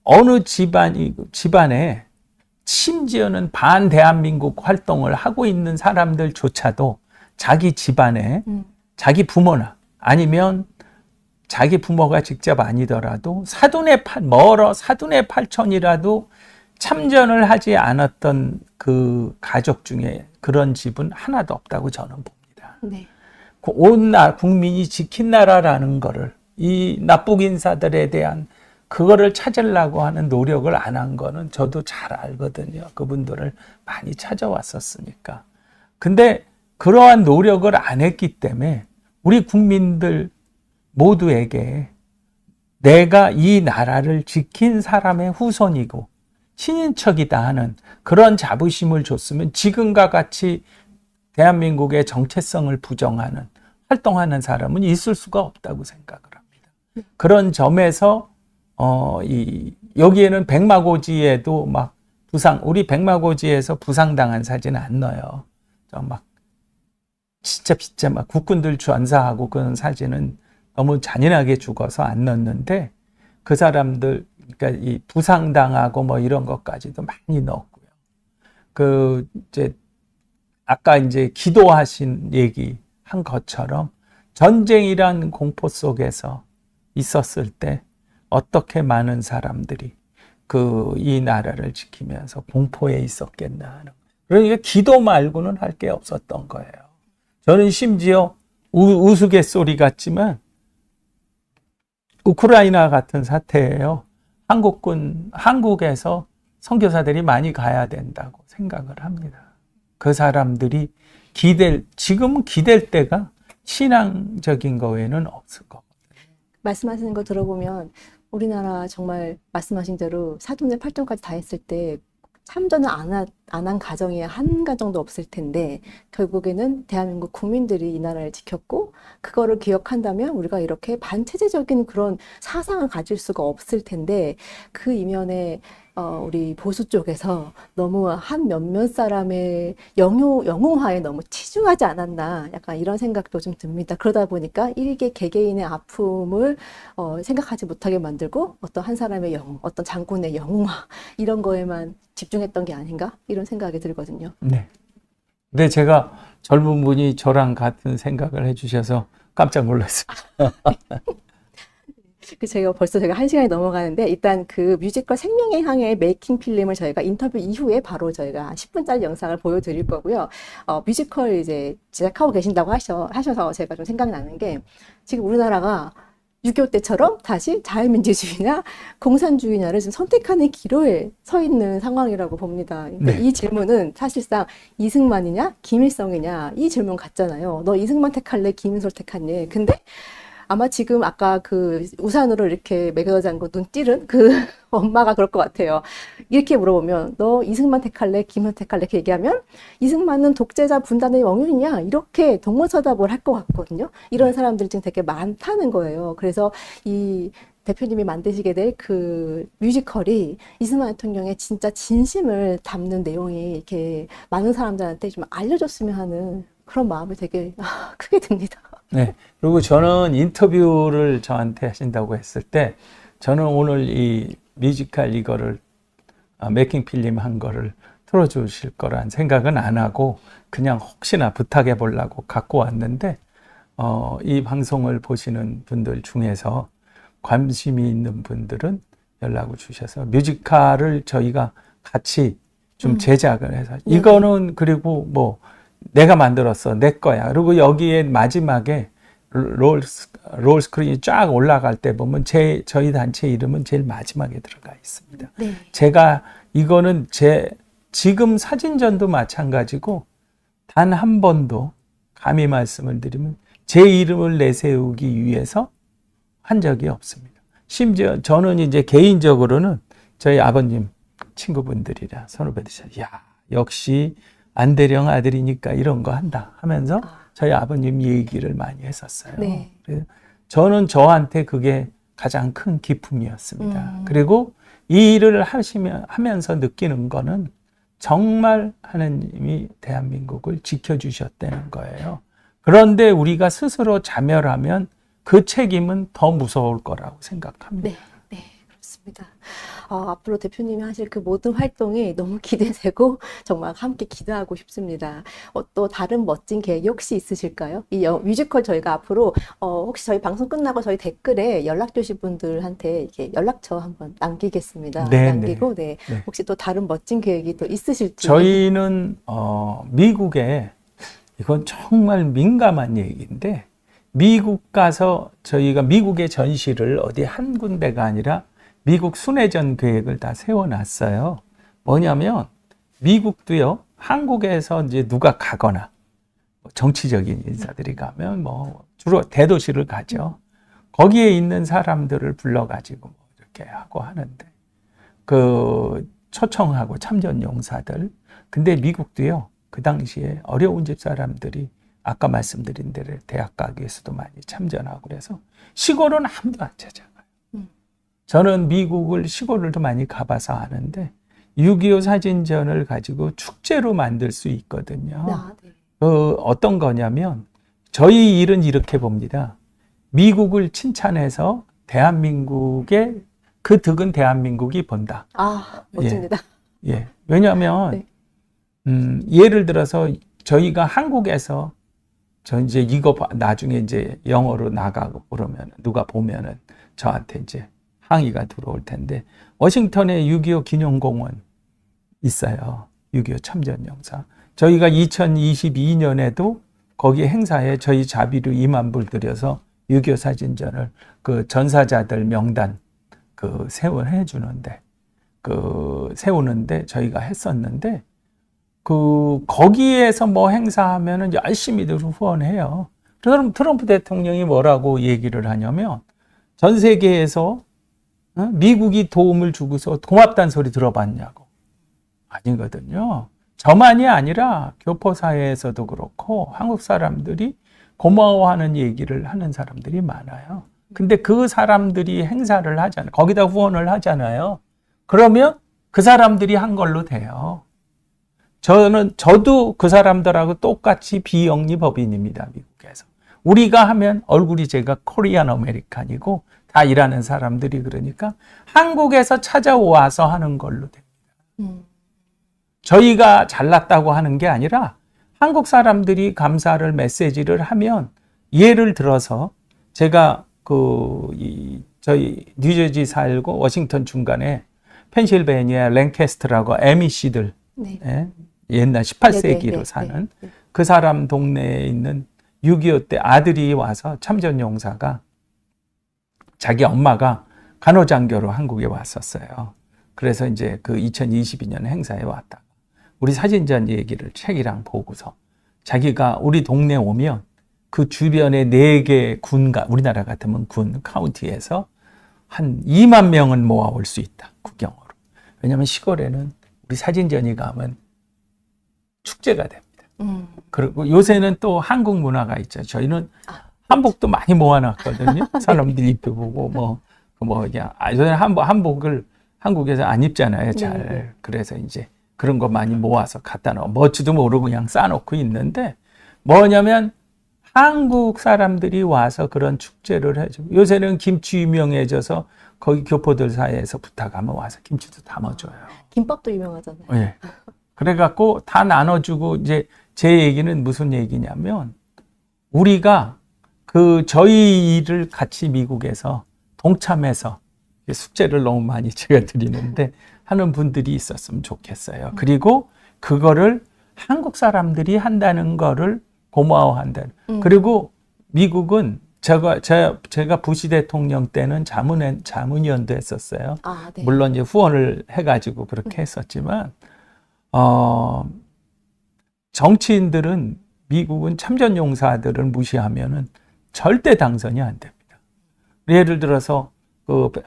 어느 집안에 심지어는 반대한민국 활동을 하고 있는 사람들조차도 자기 집안에 자기 부모나 아니면 자기 부모가 직접 아니더라도 멀어 사돈의 팔촌이라도 참전을 하지 않았던 그 가족 중에 그런 집은 하나도 없다고 저는 봅니다. 네. 온 국민이 지킨 나라라는 거를 이 납북 인사들에 대한 그거를 찾으려고 하는 노력을 안 한 거는 저도 잘 알거든요. 그분들을 많이 찾아왔었으니까. 근데 그러한 노력을 안 했기 때문에 우리 국민들 모두에게 내가 이 나라를 지킨 사람의 후손이고 친인척이다 하는 그런 자부심을 줬으면 지금과 같이 대한민국의 정체성을 부정하는 활동하는 사람은 있을 수가 없다고 생각을 합니다. 그런 점에서 여기에는 백마고지에도 막 우리 백마고지에서 부상당한 사진 안 넣어요. 진짜 막 국군들 전사하고 그런 사진은 너무 잔인하게 죽어서 안 넣었는데 그 사람들, 그러니까 이 부상당하고 뭐 이런 것까지도 많이 넣었고요. 아까 이제 기도하신 얘기 한 것처럼 전쟁이란 공포 속에서 있었을 때 어떻게 많은 사람들이 이 나라를 지키면서 공포에 있었겠나 하는. 그러니까 기도 말고는 할 게 없었던 거예요. 저는 심지어 우스갯소리 같지만 우크라이나 같은 사태예요. 한국에서 선교사들이 많이 가야 된다고 생각을 합니다. 그 사람들이 지금은 기댈 때가 신앙적인 거에는 없을 거거든요. 말씀하시는 거 들어보면 우리나라 정말 말씀하신 대로 사돈의 팔촌까지 다 했을 때 참전을 안 한 가정이 한 가정도 없을 텐데 결국에는 대한민국 국민들이 이 나라를 지켰고 그거를 기억한다면 우리가 이렇게 반체제적인 그런 사상을 가질 수가 없을 텐데 그 이면에 우리 보수 쪽에서 너무 한 몇몇 사람의 영웅화에 너무 치중하지 않았나 약간 이런 생각도 좀 듭니다. 그러다 보니까 일개 개개인의 아픔을 생각하지 못하게 만들고 어떤 한 사람의 영웅, 어떤 장군의 영웅화 이런 거에만 집중했던 게 아닌가 이런 생각이 들거든요. 네. 근데 제가 젊은 분이 저랑 같은 생각을 해주셔서 깜짝 놀랐어요. 제가 1시간이 넘어가는데 일단 그 뮤지컬 생명의 향의 메이킹 필름을 저희가 인터뷰 이후에 바로 저희가 10분짜리 영상을 보여드릴 거고요. 뮤지컬 이제 제작하고 계신다고 하셔서 제가 좀 생각이 나는 게 지금 우리나라가 6.25 때처럼 다시 자유민주주의냐 공산주의냐를 지금 선택하는 기로에 서 있는 상황이라고 봅니다. 그러니까 이 질문은 사실상 이승만이냐 김일성이냐 이 질문 같잖아요. 너 이승만 택할래 김일성 택할래. 근데 아마 지금 아까 그 우산으로 이렇게 매겨져 앉고 눈 찌른 그 엄마가 그럴 것 같아요. 이렇게 물어보면 너 이승만 택할래? 김현 택할래? 이렇게 얘기하면 이승만은 독재자 분단의 영웅이냐? 이렇게 동문서답을 할 것 같거든요. 이런 사람들이 지금 되게 많다는 거예요. 그래서 이 대표님이 만드시게 될 그 뮤지컬이 이승만 대통령의 진짜 진심을 담는 내용이 이렇게 많은 사람들한테 좀 알려줬으면 하는 그런 마음이 되게 크게 듭니다. 네. 그리고 저는 인터뷰를 저한테 하신다고 했을 때 저는 오늘 이 뮤지컬 이거를 메이킹 필름 한 거를 틀어주실 거란 생각은 안 하고 그냥 혹시나 부탁해 보려고 갖고 왔는데 이 방송을 보시는 분들 중에서 관심이 있는 분들은 연락을 주셔서 뮤지컬을 저희가 같이 좀 제작을 해서 이거는 그리고 뭐 내가 만들었어 내 거야. 그리고 여기에 마지막에 롤 스크린이 쫙 올라갈 때 보면 저희 단체 이름은 제일 마지막에 들어가 있습니다. 네. 제가 이거는 지금 사진전도 마찬가지고 단 한 번도 감히 말씀을 드리면 제 이름을 내세우기 위해서 한 적이 없습니다. 심지어 저는 이제 개인적으로는 저희 아버님 친구분들이라 선후배들이 야 역시 안대령 아들이니까 이런 거 한다 하면서 저희 아버님 얘기를 많이 했었어요. 네. 그래서 저는 저한테 그게 가장 큰 기쁨이었습니다. 그리고 이 일을 하면서 느끼는 거는 정말 하나님이 대한민국을 지켜주셨다는 거예요. 그런데 우리가 스스로 자멸하면 그 책임은 더 무서울 거라고 생각합니다. 네, 네, 그렇습니다. 앞으로 대표님이 하실 그 모든 활동이 너무 기대되고 정말 함께 기도하고 싶습니다. 또 다른 멋진 계획이 혹시 있으실까요? 이 뮤지컬 저희가 앞으로 혹시 저희 방송 끝나고 저희 댓글에 연락 주신 분들한테 이렇게 연락처 한번 남기겠습니다. 네, 남기고 네. 네. 혹시 또 다른 멋진 계획이 또 있으실지. 저희는 미국에 이건 정말 민감한 얘기인데 미국 가서 저희가 미국의 전시를 어디 한 군데가 아니라 미국 순회전 계획을 다 세워놨어요. 뭐냐면 미국도요. 한국에서 이제 누가 가거나 정치적인 인사들이 가면 뭐 주로 대도시를 가죠. 거기에 있는 사람들을 불러가지고 뭐 이렇게 하고 하는데 그 초청하고 참전 용사들. 근데 미국도요. 그 당시에 어려운 집 사람들이 아까 말씀드린 대로 대학 가기 위해서도 많이 참전하고 그래서 시골은 아무도 안 찾아가요. 저는 미국을 시골을 많이 가봐서 아는데 6.25 사진전을 가지고 축제로 만들 수 있거든요. 네. 어떤 거냐면 저희 일은 이렇게 봅니다. 미국을 칭찬해서 대한민국의 그 득은 대한민국이 본다. 멋집니다. 예. 왜냐하면 네. 예를 들어서 저희가 한국에서 저 이제 이거 나중에 이제 영어로 나가고 그러면 누가 보면은 저한테 이제 항의가 들어올 텐데 워싱턴에 6.25 기념공원 있어요. 6.25 참전용사. 저희가 2022년에도 거기 행사에 저희 자비로 2만 불 들여서 6.25 사진전을 그 전사자들 명단 그 세우는데 저희가 했었는데 거기에서 뭐 행사하면은 열심히들 후원해요. 그럼 트럼프 대통령이 뭐라고 얘기를 하냐면 전 세계에서 미국이 도움을 주고서 고맙다는 소리 들어봤냐고. 아니거든요. 저만이 아니라 교포사회에서도 그렇고 한국 사람들이 고마워하는 얘기를 하는 사람들이 많아요. 근데 그 사람들이 행사를 하잖아요. 거기다 후원을 하잖아요. 그러면 그 사람들이 한 걸로 돼요. 저도 그 사람들하고 똑같이 비영리법인입니다, 미국에서. 우리가 하면 얼굴이 제가 코리안 아메리칸이고 다 일하는 사람들이 그러니까 한국에서 찾아와서 하는 걸로 됩니다. 저희가 잘났다고 하는 게 아니라 한국 사람들이 감사를 메시지를 하면 예를 들어서 제가 저희 뉴저지 살고 워싱턴 중간에 펜실베니아 랭캐스터라고 MEC들 네. 옛날 18세기로 네네. 사는 네. 그 사람 동네에 있는 6.25 때 아들이 와서 참전용사가 자기 엄마가 간호장교로 한국에 왔었어요. 그래서 이제 그 2022년 행사에 왔다. 우리 사진전 얘기를 책이랑 보고서 자기가 우리 동네 오면 그 주변에 4개 군가, 우리나라 같으면 군, 카운티에서 한 2만 명은 모아올 수 있다. 구경으로. 왜냐하면 시골에는 우리 사진전이 가면 축제가 됩니다. 그리고 요새는 또 한국 문화가 있죠. 저희는 한복도 많이 모아놨거든요. 사람들 입혀보고 그냥 저는 한복을 한국에서 안 입잖아요. 잘. 네. 그래서 이제 그런 거 많이 모아서 갖다 놓아. 뭐지도 모르고 그냥 쌓아놓고 있는데 뭐냐면 한국 사람들이 와서 그런 축제를 해주고 요새는 김치 유명해져서 거기 교포들 사이에서 부탁하면 와서 김치도 담아줘요. 김밥도 유명하잖아요. 예. 그래갖고 다 나눠주고 이제 제 얘기는 무슨 얘기냐면 우리가 저희 일을 같이 미국에서 동참해서 숙제를 너무 많이 제가 드리는데 하는 분들이 있었으면 좋겠어요. 그리고 그거를 한국 사람들이 한다는 거를 고마워한다는. 그리고 미국은 제가 부시 대통령 때는 자문위원도 했었어요. 네. 물론 이제 후원을 해가지고 그렇게 했었지만, 정치인들은 미국은 참전용사들을 무시하면은 절대 당선이 안 됩니다. 예를 들어서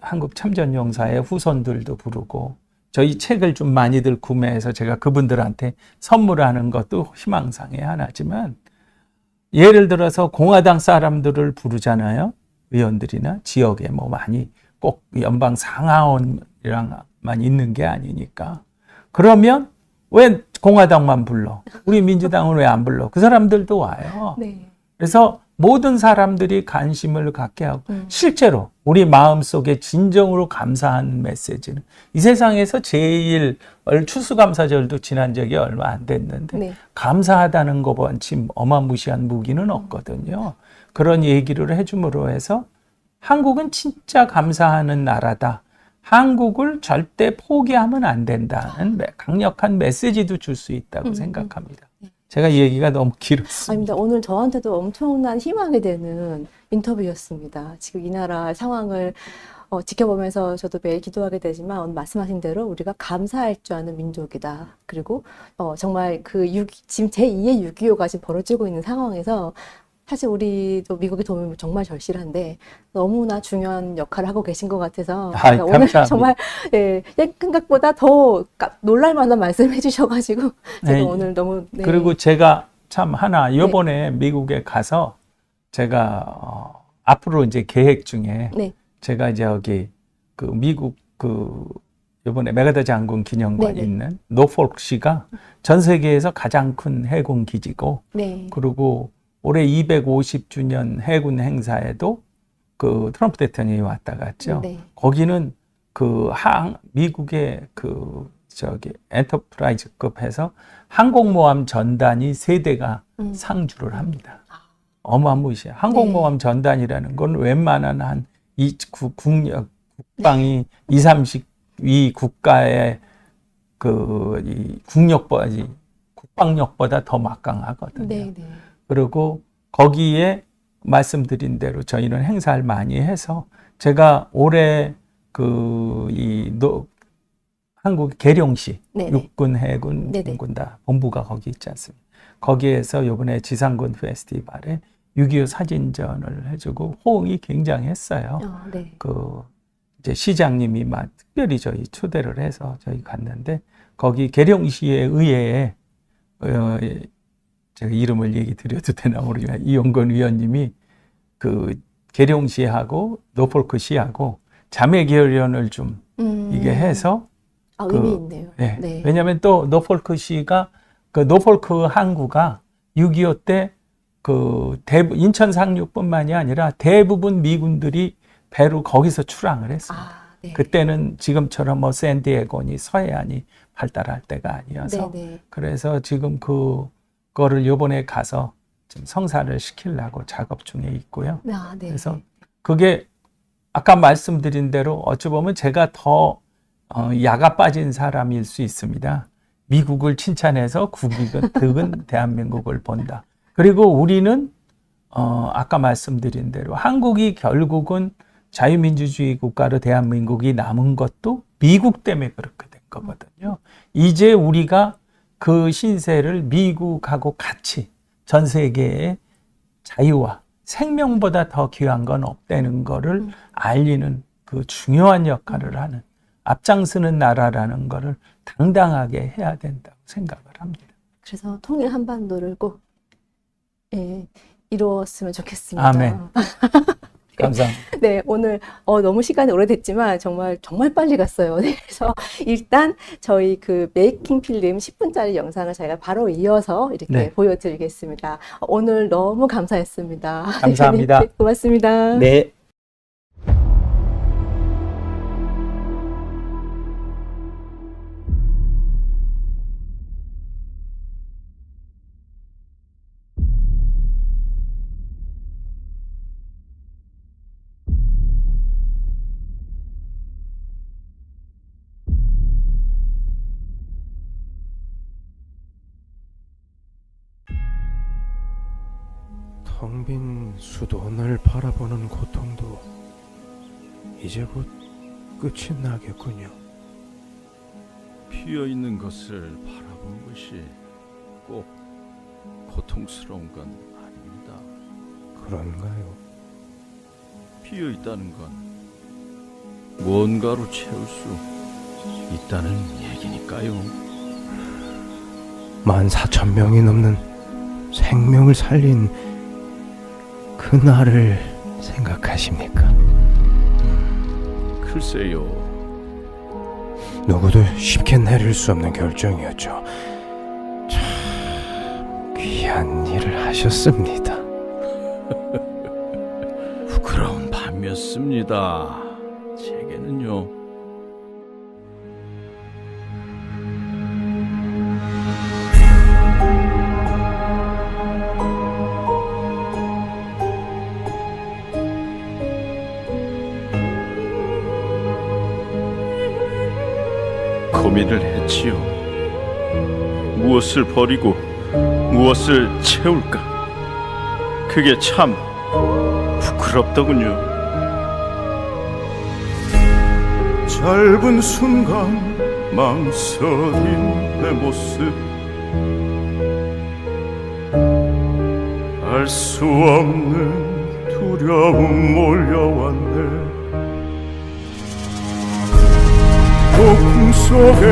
한국 참전용사의 후손들도 부르고 저희 책을 좀 많이들 구매해서 제가 그분들한테 선물하는 것도 희망사항의 하나지만 예를 들어서 공화당 사람들을 부르잖아요. 의원들이나 지역에 많이 꼭 연방 상하원이랑만 있는 게 아니니까. 그러면 왜 공화당만 불러? 우리 민주당은 왜 안 불러? 그 사람들도 와요. 네. 그래서 모든 사람들이 관심을 갖게 하고 실제로 우리 마음속에 진정으로 감사한 메시지는 이 세상에서 제일 추수감사절도 지난 적이 얼마 안 됐는데 네. 감사하다는 것만치 어마무시한 무기는 없거든요. 그런 얘기를 해줌으로 해서 한국은 진짜 감사하는 나라다. 한국을 절대 포기하면 안 된다는 강력한 메시지도 줄 수 있다고 생각합니다. 제가 이 얘기가 너무 길었습니다. 아닙니다. 오늘 저한테도 엄청난 희망이 되는 인터뷰였습니다. 지금 이 나라 상황을 지켜보면서 저도 매일 기도하게 되지만 오늘 말씀하신 대로 우리가 감사할 줄 아는 민족이다. 그리고 정말 지금 제2의 6.25가 지금 벌어지고 있는 상황에서 사실 우리도 미국의 도움이 정말 절실한데 너무나 중요한 역할을 하고 계신 것 같아서 오늘 감사합니다. 정말 생각보다 더 놀랄 만한 말씀을 해주셔가지고 제가 오늘 너무 그리고 제가 참 하나 이번에 미국에 가서 제가 앞으로 이제 계획 중에 제가 이제 여기 미국 이번에 메가더 장군 기념관 있는 노폴크시가 전 세계에서 가장 큰 해군 기지고 그리고 올해 250주년 해군 행사에도 트럼프 대통령이 왔다 갔죠. 거기는 미국의 엔터프라이즈급 해서 항공모함 전단이 3대가 상주를 합니다. 어마무시해. 항공모함 전단이라는 건 웬만한 국방이 20, 30위 국가의 국방력보다 더 막강하거든요. 그리고 거기에 말씀드린 대로 저희는 행사를 많이 해서 제가 올해 한국 계룡시 육군 해군 군다 본부가 거기 있지 않습니까? 거기에서 이번에 지상군 페스티벌에 6.25 사진전을 해주고 호응이 굉장했어요. 이제 시장님이 특별히 저희 초대를 해서 저희 갔는데 거기 계룡시의 의회에 제가 이름을 얘기 드려도 되나 모르지만 이용건 의원님이 계룡시하고 노폴크시하고 자매결연을 좀 이게 해서 의미 있네요. 왜냐하면 또 노폴크시가 노폴크 항구가 6.25 때 인천 상륙뿐만이 아니라 대부분 미군들이 배로 거기서 출항을 했습니다. 그때는 지금처럼 샌디에고니 서해안이 발달할 때가 아니어서 그래서 지금 그거를 요번에 가서 지금 성사를 시키려고 작업 중에 있고요. 그래서 그게 아까 말씀드린 대로 어찌 보면 제가 더 야가 빠진 사람일 수 있습니다. 미국을 칭찬해서 득은 대한민국을 본다. 그리고 우리는 아까 말씀드린 대로 한국이 결국은 자유민주주의 국가로 대한민국이 남은 것도 미국 때문에 그렇게 된 거거든요. 이제 우리가 그 신세를 미국하고 같이 전 세계에 자유와 생명보다 더 귀한 건 없다는 거를 알리는 그 중요한 역할을 하는 앞장서는 나라라는 거를 당당하게 해야 된다고 생각을 합니다. 그래서 통일 한반도를 꼭 예, 이루었으면 좋겠습니다. 아멘. 감사합니다. 네, 오늘 너무 시간이 오래됐지만 정말 빨리 갔어요. 네, 그래서 일단 저희 그 메이킹 필름 10분짜리 영상을 저희가 바로 이어서 이렇게 네. 보여드리겠습니다. 오늘 너무 감사했습니다. 감사합니다. 네, 고맙습니다. 네. 텅 빈 수도원을 바라보는 고통도 이제 곧 끝이 나겠군요. 피어 있는 것을 바라보는 것이 꼭 고통스러운 건 아닙니다. 그런가요? 피어 있다는 건 무언가로 채울 수 있다는 얘기니까요. 14,000명이 넘는 생명을 살린 그날을 생각하십니까? 글쎄요. 누구도 쉽게 내릴 수 없는 결정이었죠. 참 귀한 일을 하셨습니다. 부끄러운 밤이었습니다. 제게는요. 고민을 했지요. 무엇을 버리고 무엇을 채울까? 그게 참 부끄럽더군요. 짧은 순간 망설인 내 모습 알 수 없는 두려움 몰려왔네. 폭풍 속에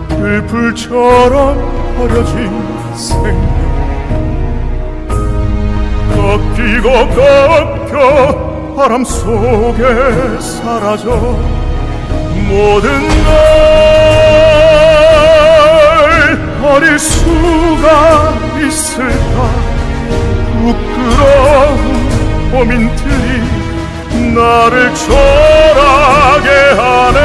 들불처럼 버려진 생명 꺾이고 꺾여 바람 속에 사라져 모든 걸 버릴 수가 있을까. 부끄러운 고민들이 나를 초라하게 하네.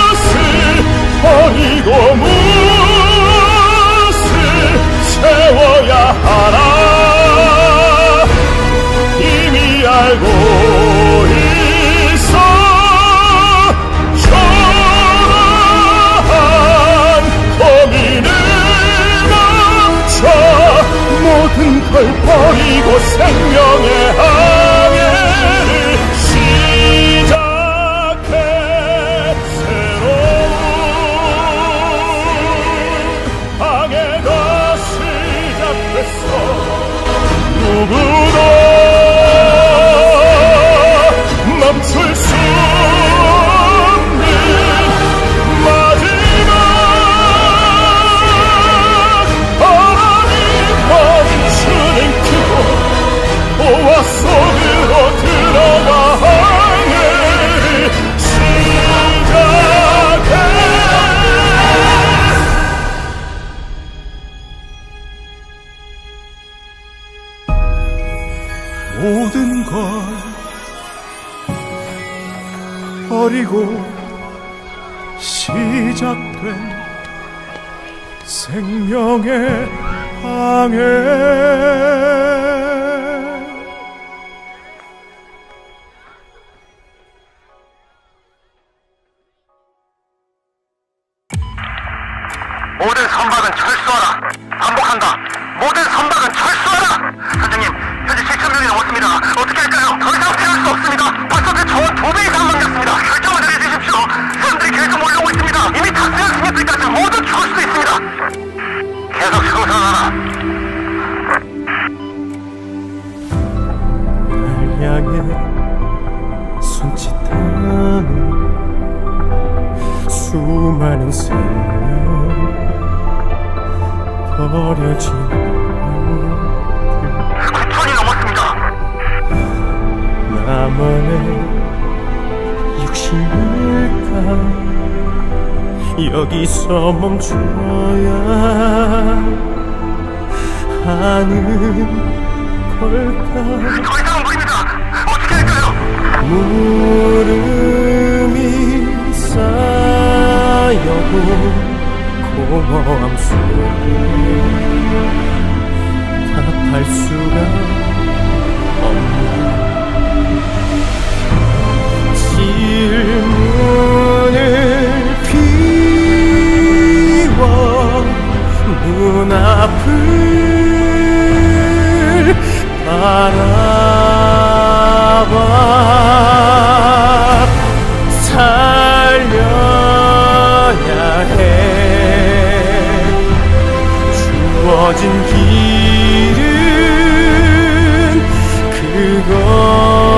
무엇을 버리고 무엇을 채워야 하나 이미 알고 있어. 초라한 고민을 멈춰 모든 걸 버리고 생명의 항해를 시작해. 새로운 항해가 시작됐어. 누구도 멈출 수 없는 마지막 바람이 멈추는 그곳 보화 속으로 들어가 항해를 시작해. 모든 걸 버리고 시작된 생명의 항해. 모든 선박은 철수하라. 반복한다. 모든 선박은 철수하라. 선생님, 현재 7,000명이 넘었습니다. 어떻게 할까요? 더 이상 피할 수 없습니다. 벌써 그 저원 2배 이상 남겼습니다. 결정을 내려주십시오. 사람들이 계속 몰려오고 있습니다. 이미 탑승한 승객들까지 모두 죽을 수도 있습니다. 계속 생산하라. 수많은 생명 버려진 9천이 넘었습니다. 나만의 욕심일까 여기서 멈춰야 하는 걸까 더 이상 무리입니다. 어떻게 할까요? 물음이 쌓여도 공허함 속에 답할 수가 없는 질문을 피워 눈앞을 바라봐 살려야 해 주어진 길은 그것